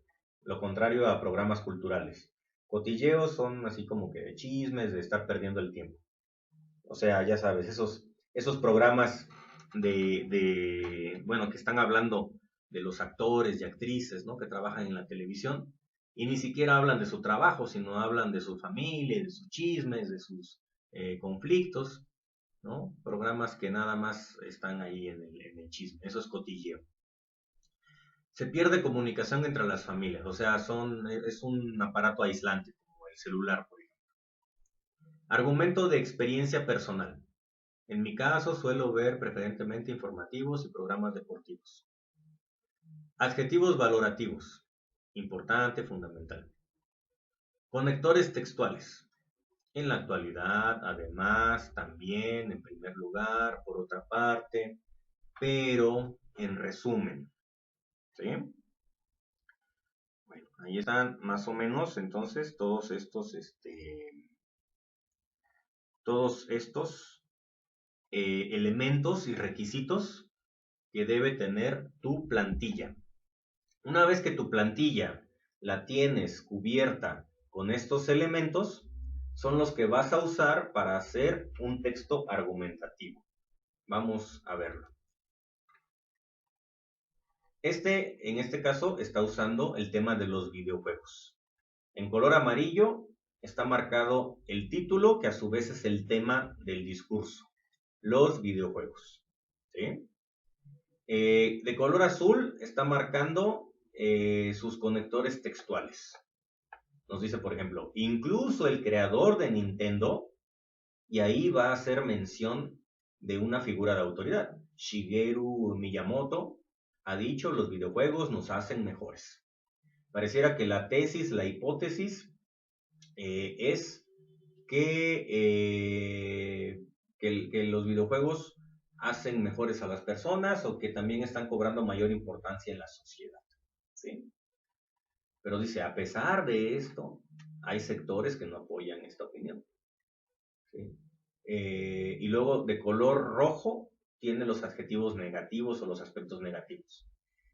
lo contrario a programas culturales. Cotilleos son así como que chismes, de estar perdiendo el tiempo. O sea, ya sabes, esos programas bueno, que están hablando de los actores y actrices, ¿no? Que trabajan en la televisión y ni siquiera hablan de su trabajo, sino hablan de su familia, de sus chismes, de sus conflictos, ¿no? Programas que nada más están ahí en el chisme, eso es cotilleo. Se pierde comunicación entre las familias, o sea, es un aparato aislante, como el celular, por ejemplo. Argumento de experiencia personal. En mi caso suelo ver preferentemente informativos y programas deportivos. Adjetivos valorativos. Importante, fundamental. Conectores textuales. En la actualidad, además, también, en primer lugar, por otra parte, pero, en resumen. ¿Sí? Bueno, ahí están más o menos entonces todos estos elementos y requisitos que debe tener tu plantilla. Una vez que tu plantilla la tienes cubierta con estos elementos, son los que vas a usar para hacer un texto argumentativo. Vamos a verlo. En este caso, está usando el tema de los videojuegos. En color amarillo está marcado el título, que a su vez es el tema del discurso. Los videojuegos. ¿Sí? De color azul está marcando sus conectores textuales. Nos dice, por ejemplo, incluso el creador de Nintendo, y ahí va a hacer mención de una figura de autoridad. Shigeru Miyamoto ha dicho, los videojuegos nos hacen mejores. Pareciera que la tesis, la hipótesis, es que los videojuegos hacen mejores a las personas o que también están cobrando mayor importancia en la sociedad. ¿Sí? Pero dice, a pesar de esto, hay sectores que no apoyan esta opinión. ¿Sí? Y luego de color rojo tiene los adjetivos negativos o los aspectos negativos.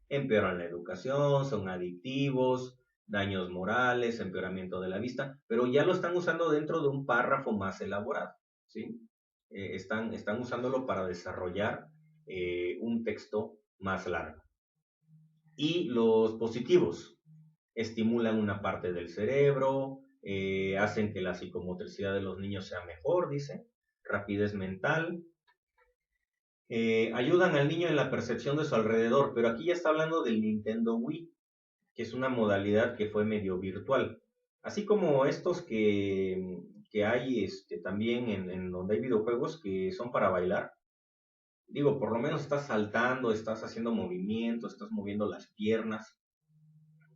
Empeoran la educación, son adictivos, daños morales, empeoramiento de la vista, pero ya lo están usando dentro de un párrafo más elaborado. ¿Sí? Están usándolo para desarrollar un texto más largo. Y los positivos estimulan una parte del cerebro, hacen que la psicomotricidad de los niños sea mejor, dice, rapidez mental, ayudan al niño en la percepción de su alrededor, pero aquí ya está hablando del Nintendo Wii, que es una modalidad que fue medio virtual. Así como estos que hay también en donde hay videojuegos que son para bailar. Digo, por lo menos estás saltando, estás haciendo movimientos, estás moviendo las piernas.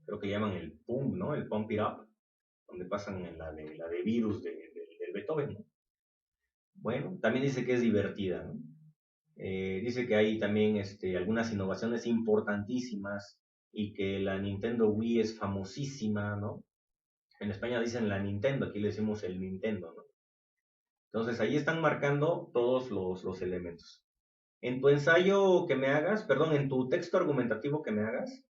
Creo que llaman el Pump, ¿no? El Pump It Up, donde pasan en la de virus del Beethoven, ¿no? Bueno, también dice que es divertida, ¿no? Dice que hay también algunas innovaciones importantísimas y que la Nintendo Wii es famosísima, ¿no? En España dicen la Nintendo, aquí le decimos el Nintendo, ¿no? Entonces ahí están marcando todos los elementos. En tu ensayo que me hagas, perdón, en tu texto argumentativo que me hagas,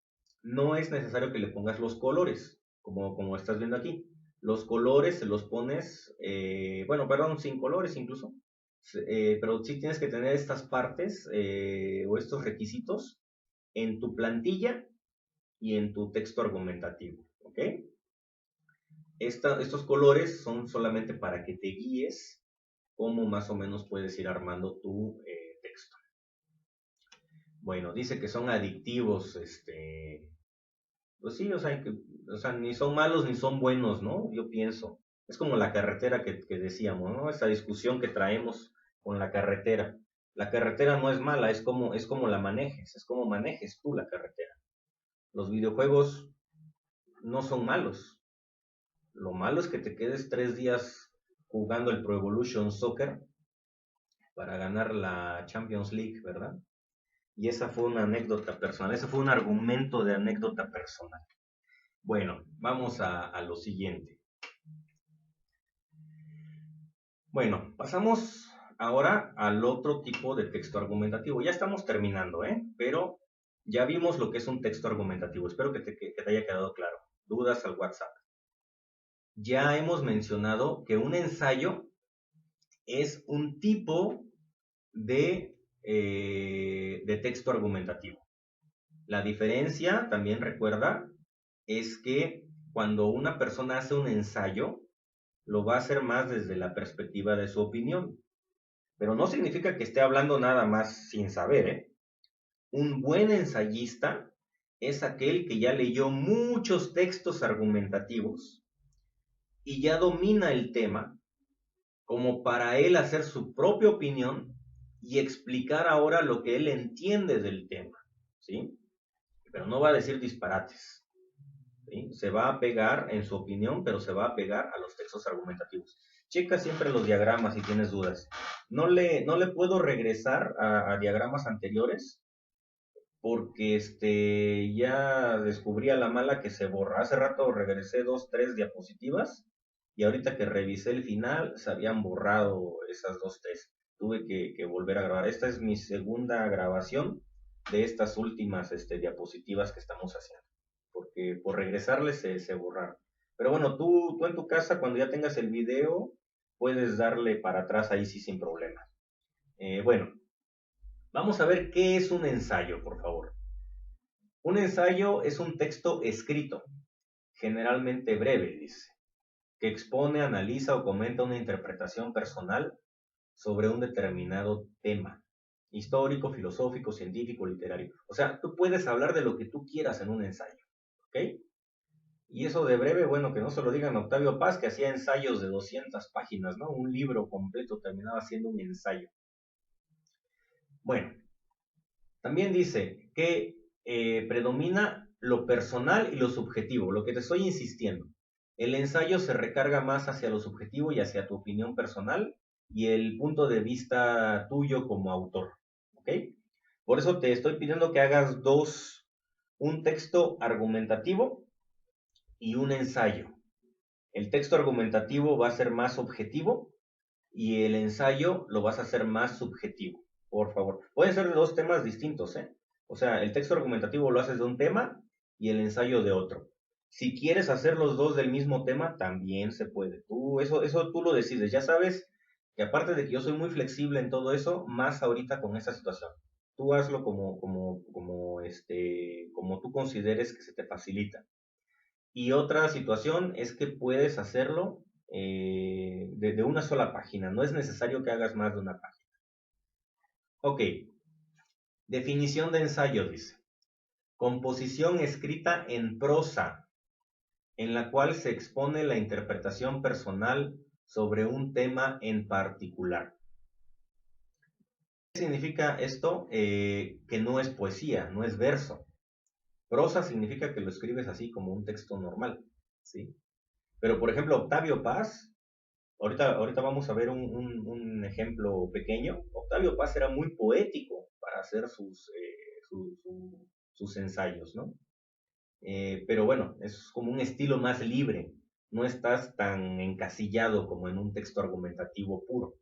no es necesario que le pongas los colores, como estás viendo aquí. Los colores se los pones, bueno, perdón, sin colores incluso, pero sí tienes que tener estas partes o estos requisitos en tu plantilla y en tu texto argumentativo, ¿ok? Estos colores son solamente para que te guíes cómo más o menos puedes ir armando tu texto. Bueno, dice que son adictivos, pues sí, o sea, ni son malos ni son buenos, ¿no? Yo pienso. Es como la carretera que decíamos, ¿no? Esa discusión que traemos con la carretera. La carretera no es mala, es como la manejes, es como manejes tú la carretera. Los videojuegos no son malos. Lo malo es que te quedes 3 días jugando el Pro Evolution Soccer para ganar la Champions League, ¿verdad? Y esa fue una anécdota personal, ese fue un argumento de anécdota personal. Bueno, vamos a lo siguiente. Bueno, pasamos ahora al otro tipo de texto argumentativo. Ya estamos terminando, ¿eh? Pero ya vimos lo que es un texto argumentativo. Espero que te haya quedado claro. Dudas al WhatsApp. Ya hemos mencionado que un ensayo es un tipo de texto argumentativo. La diferencia, también recuerda, es que cuando una persona hace un ensayo, lo va a hacer más desde la perspectiva de su opinión. Pero no significa que esté hablando nada más sin saber, ¿eh? Un buen ensayista es aquel que ya leyó muchos textos argumentativos y ya domina el tema como para él hacer su propia opinión y explicar ahora lo que él entiende del tema, ¿sí? Pero no va a decir disparates, ¿sí? Se va a pegar en su opinión, pero se va a pegar a los textos argumentativos. Checa siempre los diagramas si tienes dudas. No le puedo regresar a diagramas anteriores porque ya descubrí a la mala que se borra. Hace rato regresé 2, 3 diapositivas y ahorita que revisé el final se habían borrado esas 2, 3. Tuve que volver a grabar. Esta es mi segunda grabación de estas últimas diapositivas que estamos haciendo, porque por regresarles se borraron. Pero bueno, tú en tu casa, cuando ya tengas el video, puedes darle para atrás ahí sí sin problema. Bueno, vamos a ver qué es un ensayo, por favor. Un ensayo es un texto escrito, generalmente breve, dice, que expone, analiza o comenta una interpretación personal sobre un determinado tema, histórico, filosófico, científico, literario. O sea, tú puedes hablar de lo que tú quieras en un ensayo, ¿ok? Y eso de breve, bueno, que no se lo digan a Octavio Paz, que hacía ensayos de 200 páginas, ¿no? Un libro completo terminaba siendo un ensayo. Bueno, también dice que predomina lo personal y lo subjetivo, lo que te estoy insistiendo. El ensayo se recarga más hacia lo subjetivo y hacia tu opinión personal y el punto de vista tuyo como autor, ¿ok? Por eso te estoy pidiendo que hagas un texto argumentativo y un ensayo. El texto argumentativo va a ser más objetivo y el ensayo lo vas a hacer más subjetivo, por favor. Pueden ser de 2 temas distintos, ¿eh? O sea, el texto argumentativo lo haces de un tema y el ensayo de otro. Si quieres hacer los dos del mismo tema, también se puede. Eso tú lo decides. Ya sabes que aparte de que yo soy muy flexible en todo eso, más ahorita con esta situación. Tú hazlo como tú consideres que se te facilita. Y otra situación es que puedes hacerlo de una sola página. No es necesario que hagas más de una página. Ok, definición de ensayo dice. Composición escrita en prosa, en la cual se expone la interpretación personal sobre un tema en particular. ¿Qué significa esto? Que no es poesía, no es verso. Prosa significa que lo escribes así como un texto normal, ¿sí? Pero, por ejemplo, Octavio Paz, ahorita vamos a ver un ejemplo pequeño. Octavio Paz era muy poético para hacer sus ensayos, ¿no? Pero bueno, es como un estilo más libre. No estás tan encasillado como en un texto argumentativo puro.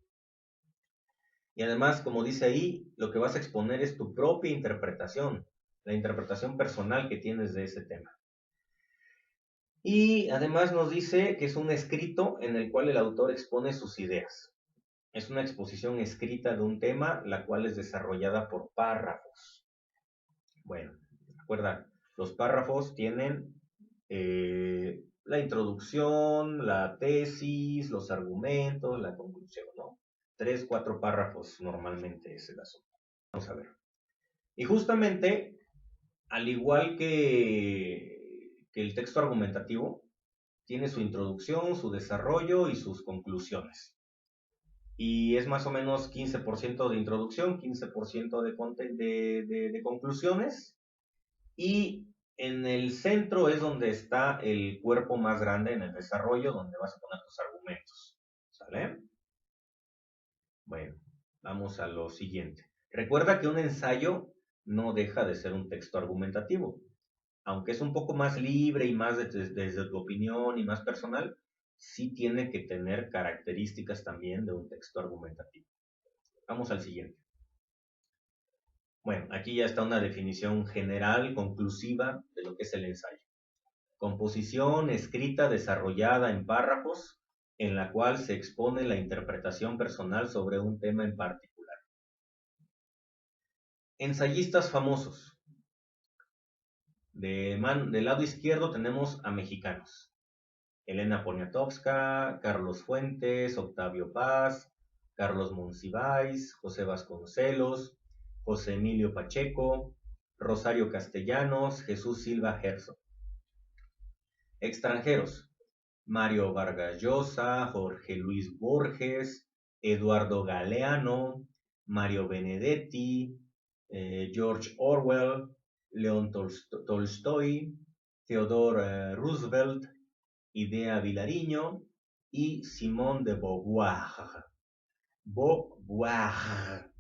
Y además, como dice ahí, lo que vas a exponer es tu propia interpretación, la interpretación personal que tienes de ese tema. Y además nos dice que es un escrito en el cual el autor expone sus ideas. Es una exposición escrita de un tema, la cual es desarrollada por párrafos. Bueno, recuerda, los párrafos tienen la introducción, la tesis, los argumentos, la conclusión, ¿no? 3, 4 párrafos normalmente es el asunto. Vamos a ver. Y justamente, al igual que el texto argumentativo, tiene su introducción, su desarrollo y sus conclusiones. Y es más o menos 15% de introducción, 15% de conclusiones. Y en el centro es donde está el cuerpo más grande en el desarrollo, donde vas a poner tus argumentos. ¿Sale? Bueno, vamos a lo siguiente. Recuerda que un ensayo no deja de ser un texto argumentativo. Aunque es un poco más libre y más desde tu opinión y más personal, sí tiene que tener características también de un texto argumentativo. Vamos al siguiente. Bueno, aquí ya está una definición general, conclusiva de lo que es el ensayo. Composición escrita desarrollada en párrafos en la cual se expone la interpretación personal sobre un tema en particular. Ensayistas famosos. Del lado izquierdo tenemos a mexicanos. Elena Poniatowska, Carlos Fuentes, Octavio Paz, Carlos Monsiváis, José Vasconcelos, José Emilio Pacheco, Rosario Castellanos, Jesús Silva Herzog. Extranjeros: Mario Vargas Llosa, Jorge Luis Borges, Eduardo Galeano, Mario Benedetti, George Orwell, León Tolstoy, Theodore Roosevelt, Idea Vilariño y Simone de Beauvoir. Beauvoir.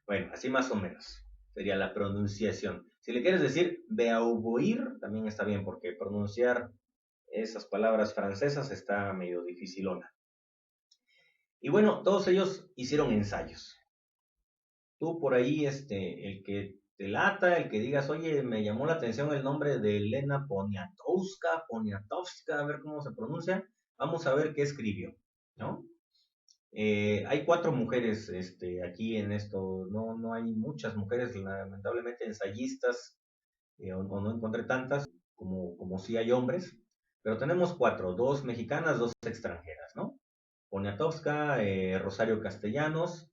Bueno, así más o menos sería la pronunciación. Si le quieres decir Beauvoir, también está bien, porque pronunciar esas palabras francesas está medio dificilona. Y bueno, todos ellos hicieron ensayos. Tú por ahí, el que te lata, el que digas, oye, me llamó la atención el nombre de Elena Poniatowska, a ver cómo se pronuncia, vamos a ver qué escribió, ¿no? Hay 4 mujeres aquí en esto, no hay muchas mujeres, lamentablemente, ensayistas, o no encontré tantas como sí hay hombres, pero tenemos 4, 2 mexicanas, 2 extranjeras, ¿no? Poniatowska, Rosario Castellanos,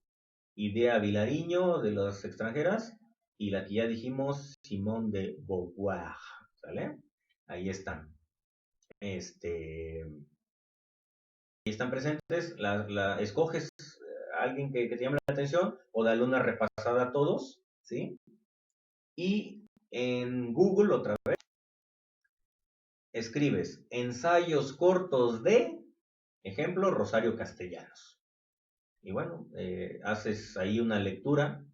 Idea Vilariño de las extranjeras y la que ya dijimos, Simone de Beauvoir, ¿sale? Ahí están. Ahí están presentes, escoges a alguien que te llame la atención o dale una repasada a todos, ¿sí? Y en Google otra vez escribes ensayos cortos de, ejemplo, Rosario Castellanos. Y bueno, haces ahí una lectura,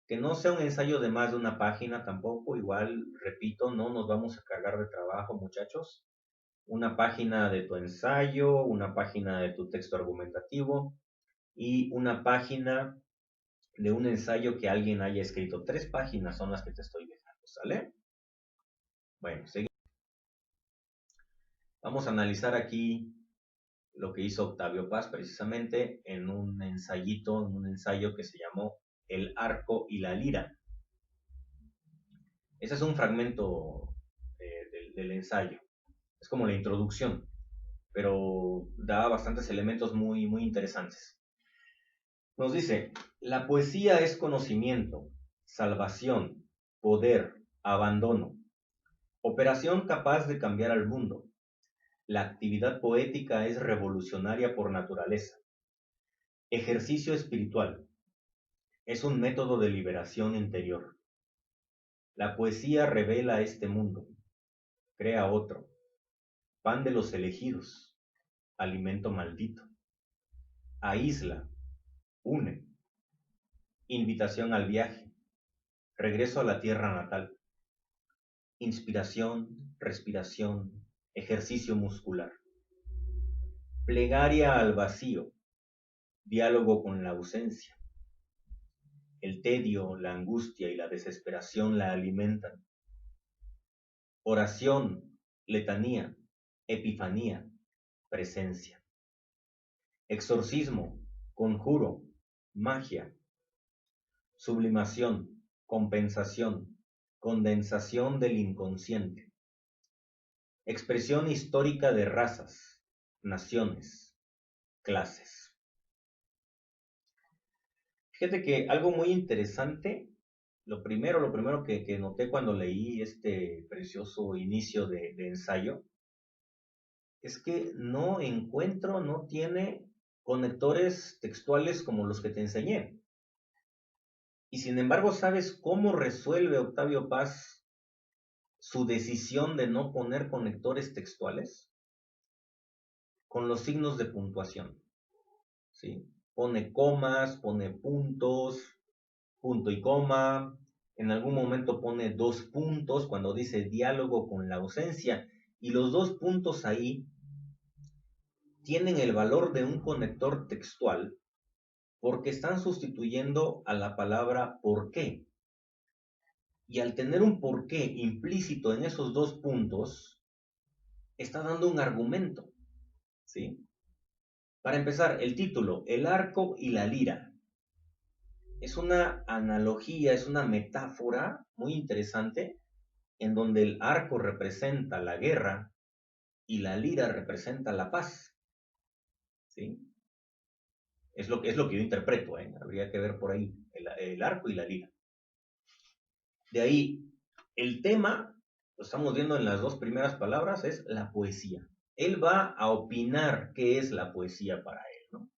que no sea un ensayo de más de una página tampoco, igual, repito, no nos vamos a cargar de trabajo, muchachos. Una página de tu ensayo, una página de tu texto argumentativo y una página de un ensayo que alguien haya escrito. 3 páginas son las que te estoy dejando, ¿sale? Bueno, seguimos. Vamos a analizar aquí lo que hizo Octavio Paz precisamente en un ensayito, en un ensayo que se llamó El arco y la lira. Ese es un fragmento del ensayo. Es como la introducción, pero da bastantes elementos muy, muy interesantes. Nos dice, la poesía es conocimiento, salvación, poder, abandono, operación capaz de cambiar al mundo. La actividad poética es revolucionaria por naturaleza. Ejercicio espiritual. Es un método de liberación interior. La poesía revela este mundo, crea otro. Pan de los elegidos, alimento maldito. Aísla, une. Invitación al viaje. Regreso a la tierra natal. Inspiración, respiración, ejercicio muscular. Plegaria al vacío. Diálogo con la ausencia. El tedio, la angustia y la desesperación la alimentan. Oración, letanía, epifanía, presencia. Exorcismo, conjuro, magia. Sublimación, compensación, condensación del inconsciente. Expresión histórica de razas, naciones, clases. Fíjate que algo muy interesante, lo primero que noté cuando leí este precioso inicio de ensayo, es que no tiene conectores textuales como los que te enseñé. Y sin embargo, ¿sabes cómo resuelve Octavio Paz su decisión de no poner conectores textuales? Con los signos de puntuación, ¿sí? Pone comas, pone puntos, punto y coma, en algún momento pone 2 puntos cuando dice diálogo con la ausencia, y los 2 puntos ahí tienen el valor de un conector textual porque están sustituyendo a la palabra por qué. Y al tener un por qué implícito en esos 2 puntos, está dando un argumento, ¿sí? Para empezar, el título, El arco y la lira, es una analogía, es una metáfora muy interesante en donde el arco representa la guerra y la lira representa la paz, ¿sí? Es lo que yo interpreto, ¿eh? Habría que ver por ahí, el arco y la lira. De ahí, el tema, lo estamos viendo en las 2 primeras palabras, es la poesía. Él va a opinar qué es la poesía para él, ¿no?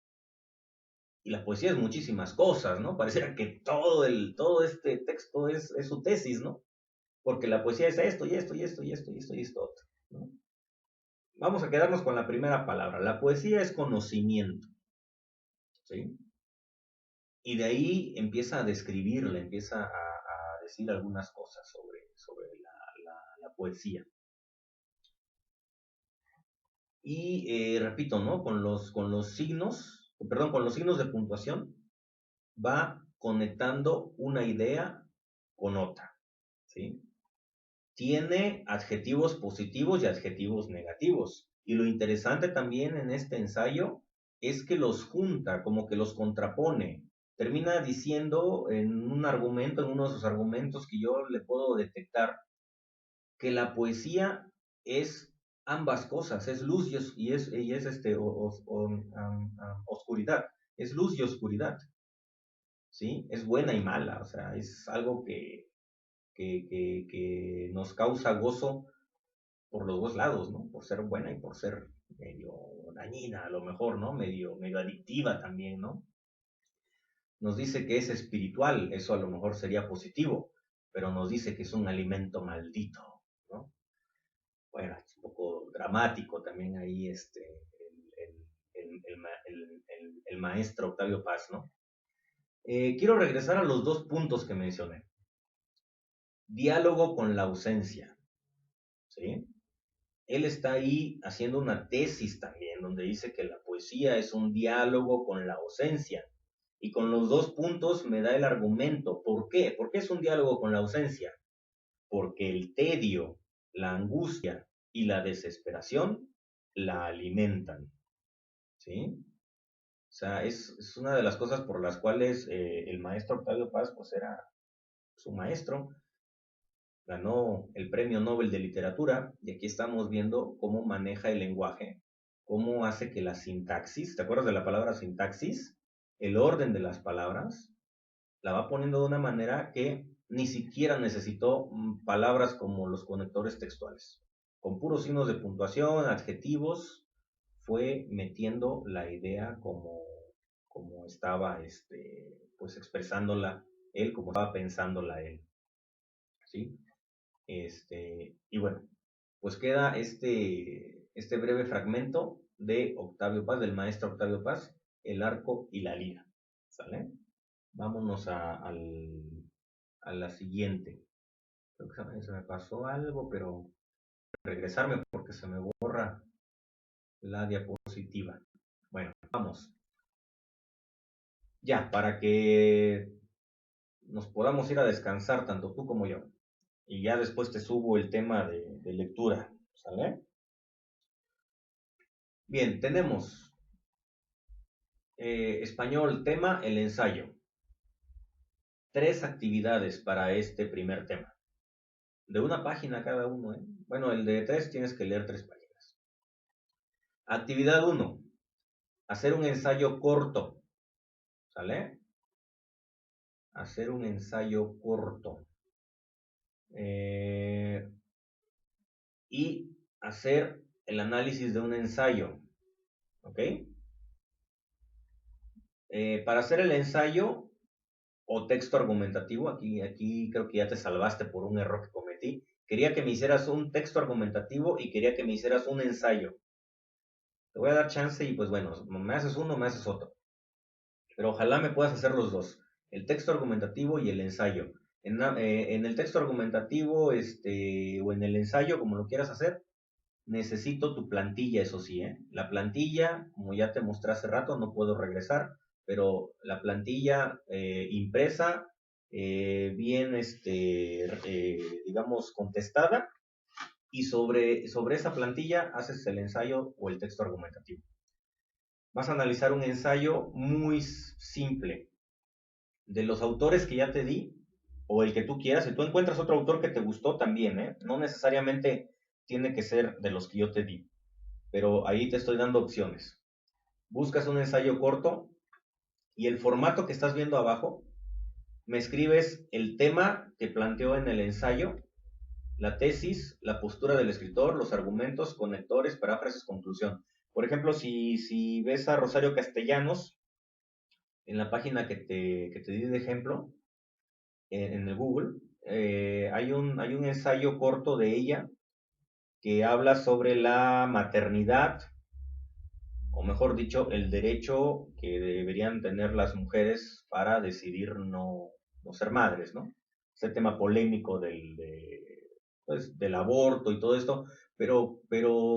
Y la poesía es muchísimas cosas, ¿no? Pareciera que todo este texto es su tesis, ¿no? Porque la poesía es esto y esto y esto y esto y esto y esto otro, ¿no? Vamos a quedarnos con la primera palabra. La poesía es conocimiento, ¿sí? Y de ahí empieza a describirla, empieza a decir algunas cosas sobre la poesía. Y repito, ¿no? Con los signos de puntuación, va conectando una idea con otra, ¿sí? Tiene adjetivos positivos y adjetivos negativos. Y lo interesante también en este ensayo es que los junta, como que los contrapone. Termina diciendo en un argumento, en uno de sus argumentos que yo le puedo detectar, que la poesía es ambas cosas, es luz oscuridad, es luz y oscuridad, ¿sí? Es buena y mala, o sea, es algo que nos causa gozo por los 2 lados, ¿no? Por ser buena y por ser medio dañina, a lo mejor, ¿no? Medio adictiva también, ¿no? Nos dice que es espiritual, eso a lo mejor sería positivo, pero nos dice que es un alimento maldito, ¿no? Bueno, es un poco dramático también ahí el maestro Octavio Paz, ¿no? Quiero regresar a los 2 puntos que mencioné. Diálogo con la ausencia, ¿sí? Él está ahí haciendo una tesis también, donde dice que la poesía es un diálogo con la ausencia. Y con los 2 puntos me da el argumento. ¿Por qué? ¿Por qué es un diálogo con la ausencia? Porque el tedio, la angustia y la desesperación la alimentan, ¿sí? O sea, es una de las cosas por las cuales el maestro Octavio Paz, pues era su maestro, ganó el Premio Nobel de Literatura, y aquí estamos viendo cómo maneja el lenguaje, cómo hace que la sintaxis, ¿te acuerdas de la palabra sintaxis? El orden de las palabras, la va poniendo de una manera que ni siquiera necesitó palabras como los conectores textuales. Con puros signos de puntuación, adjetivos, fue metiendo la idea como estaba pues expresándola él, como estaba pensándola él, ¿sí? Y bueno, pues queda este breve fragmento de Octavio Paz, del maestro Octavio Paz, El arco y la lira, ¿sale? Vámonos a la siguiente. Creo que se me pasó algo, pero regresarme porque se me borra la diapositiva. Bueno, vamos. Ya, para que nos podamos ir a descansar, tanto tú como yo. Y ya después te subo el tema de lectura, ¿sale? Bien, tenemos español, tema, el ensayo. 3 actividades para este primer tema. De una página cada uno, ¿eh? Bueno, el de 3 tienes que leer 3 páginas. Actividad 1. Hacer un ensayo corto. ¿Sale? Hacer un ensayo corto. Y hacer el análisis de un ensayo. ¿Ok? Para hacer el ensayo o texto argumentativo, aquí creo que ya te salvaste por un error que cometí. Quería que me hicieras un texto argumentativo y quería que me hicieras un ensayo. Te voy a dar chance y pues bueno, me haces uno, me haces otro. Pero ojalá me puedas hacer los dos, el texto argumentativo y el ensayo. En el texto argumentativo o en el ensayo, como lo quieras hacer, necesito tu plantilla, eso sí, ¿eh? La plantilla, como ya te mostré hace rato, no puedo regresar, pero la plantilla impresa, bien, digamos, contestada, y sobre esa plantilla haces el ensayo o el texto argumentativo. Vas a analizar un ensayo muy simple. De los autores que ya te di, o el que tú quieras, si tú encuentras otro autor que te gustó también, ¿eh? No necesariamente tiene que ser de los que yo te di, pero ahí te estoy dando opciones. Buscas un ensayo corto y el formato que estás viendo abajo, me escribes el tema que planteó en el ensayo, la tesis, la postura del escritor, los argumentos, conectores, paráfrasis, conclusión. Por ejemplo, si ves a Rosario Castellanos, en la página que te di de ejemplo, en el Google, hay un ensayo corto de ella que habla sobre la maternidad, o mejor dicho, el derecho que deberían tener las mujeres para decidir no ser madres, ¿no? Ese tema polémico del aborto y todo esto, pero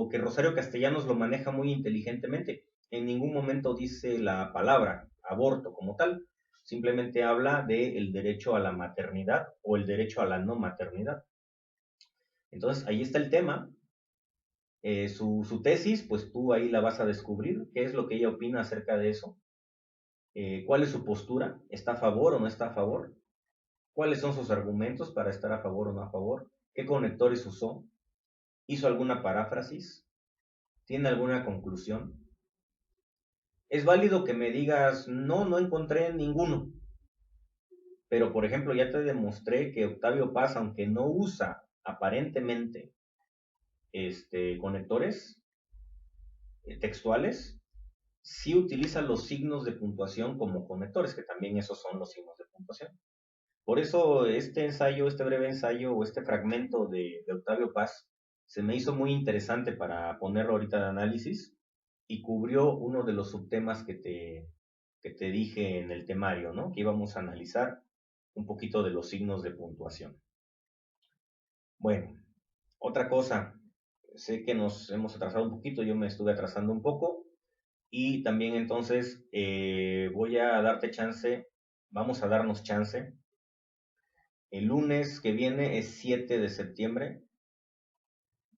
que Rosario Castellanos lo maneja muy inteligentemente. En ningún momento dice la palabra aborto como tal, simplemente habla del derecho a la maternidad o el derecho a la no maternidad. Entonces, ahí está el tema. Su tesis, pues tú ahí la vas a descubrir, qué es lo que ella opina acerca de eso, cuál es su postura, está a favor o no está a favor, cuáles son sus argumentos para estar a favor o no a favor, qué conectores usó, hizo alguna paráfrasis, tiene alguna conclusión. Es válido que me digas, no encontré ninguno, pero por ejemplo ya te demostré que Octavio Paz, aunque no usa aparentemente conectores textuales, sí utiliza los signos de puntuación como conectores, que también esos son los signos de puntuación. Por eso este ensayo, este breve ensayo o este fragmento de Octavio Paz se me hizo muy interesante para ponerlo ahorita de análisis y cubrió uno de los subtemas que te dije en el temario, ¿no? Que íbamos a analizar un poquito de los signos de puntuación. Bueno, otra cosa, sé que nos hemos atrasado un poquito, yo me estuve atrasando un poco, y también entonces voy a darte chance, vamos a darnos chance. El lunes que viene es 7 de septiembre,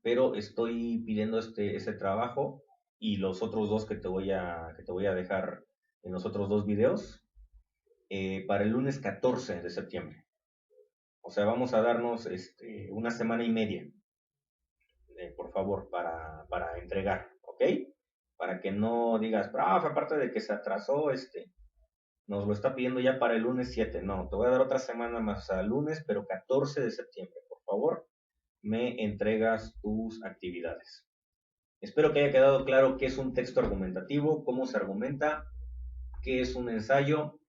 pero estoy pidiendo ese trabajo y los otros dos que te voy a dejar en los otros dos videos para el lunes 14 de septiembre. O sea, vamos a darnos una semana y media, por favor, para entregar, ¿ok? Para que no digas, aparte de que se atrasó, nos lo está pidiendo ya para el lunes 7. No, te voy a dar otra semana más al lunes, pero 14 de septiembre. Por favor, me entregas tus actividades. Espero que haya quedado claro qué es un texto argumentativo, cómo se argumenta, qué es un ensayo.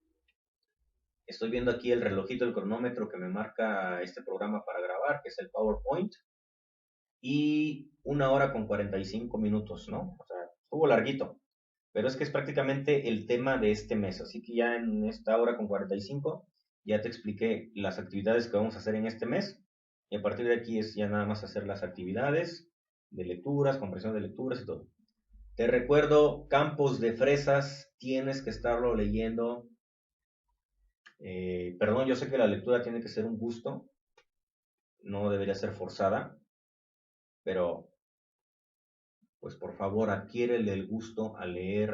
Estoy viendo aquí el relojito, el cronómetro que me marca este programa para grabar, que es el PowerPoint. Y 1 hora con 45 minutos, ¿no? O sea, estuvo larguito. Pero es que es prácticamente el tema de este mes. Así que ya en esta hora con 45 ya te expliqué las actividades que vamos a hacer en este mes. Y a partir de aquí es ya nada más hacer las actividades de lecturas, comprensión de lecturas y todo. Te recuerdo, Campos de Fresas, tienes que estarlo leyendo. Perdón, yo sé que la lectura tiene que ser un gusto, no debería ser forzada, pero pues por favor adquiérele el gusto a leer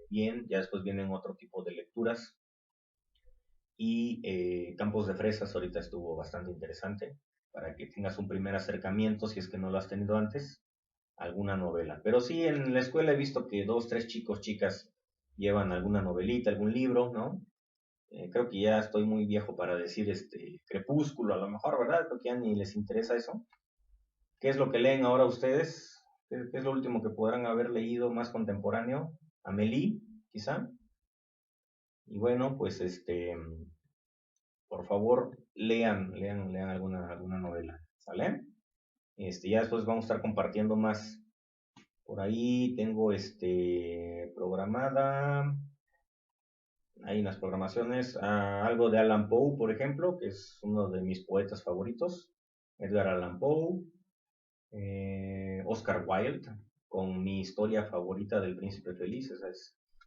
bien. Ya después vienen otro tipo de lecturas. Y Campos de Fresas ahorita estuvo bastante interesante para que tengas un primer acercamiento, si es que no lo has tenido antes, a alguna novela. Pero sí, en la escuela he visto que 2, 3 chicos, chicas llevan alguna novelita, algún libro, ¿no? Creo que ya estoy muy viejo para decir Crepúsculo, a lo mejor, ¿verdad? Creo que ya ni les interesa eso. ¿Qué es lo que leen ahora ustedes? ¿Qué es lo último que podrán haber leído más contemporáneo? Amélie, quizá. Y bueno, pues por favor, lean alguna novela, ¿sale? Ya después vamos a estar compartiendo más. Por ahí tengo programada, hay unas programaciones, algo de Allan Poe, por ejemplo, que es uno de mis poetas favoritos, Edgar Allan Poe, Oscar Wilde, con mi historia favorita del Príncipe Feliz.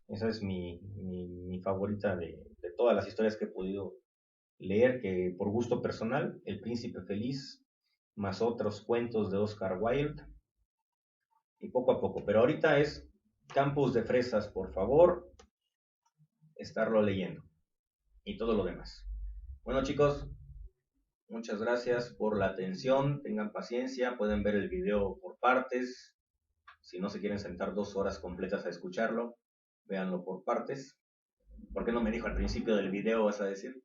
Esa es mi favorita de todas las historias que he podido leer, que por gusto personal, El Príncipe Feliz, más otros cuentos de Oscar Wilde, y poco a poco. Pero ahorita es Campos de Fresas, por favor, estarlo leyendo y todo lo demás. Bueno, chicos, muchas gracias por la atención, tengan paciencia, pueden ver el video por partes. Si no se quieren sentar 2 horas completas a escucharlo, véanlo por partes. ¿Por qué no me dijo al principio del video, vas a decir?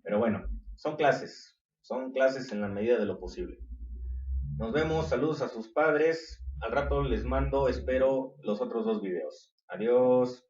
Pero bueno, son clases en la medida de lo posible. Nos vemos, saludos a sus padres. Al rato les mando, espero, los otros 2 videos. Adiós.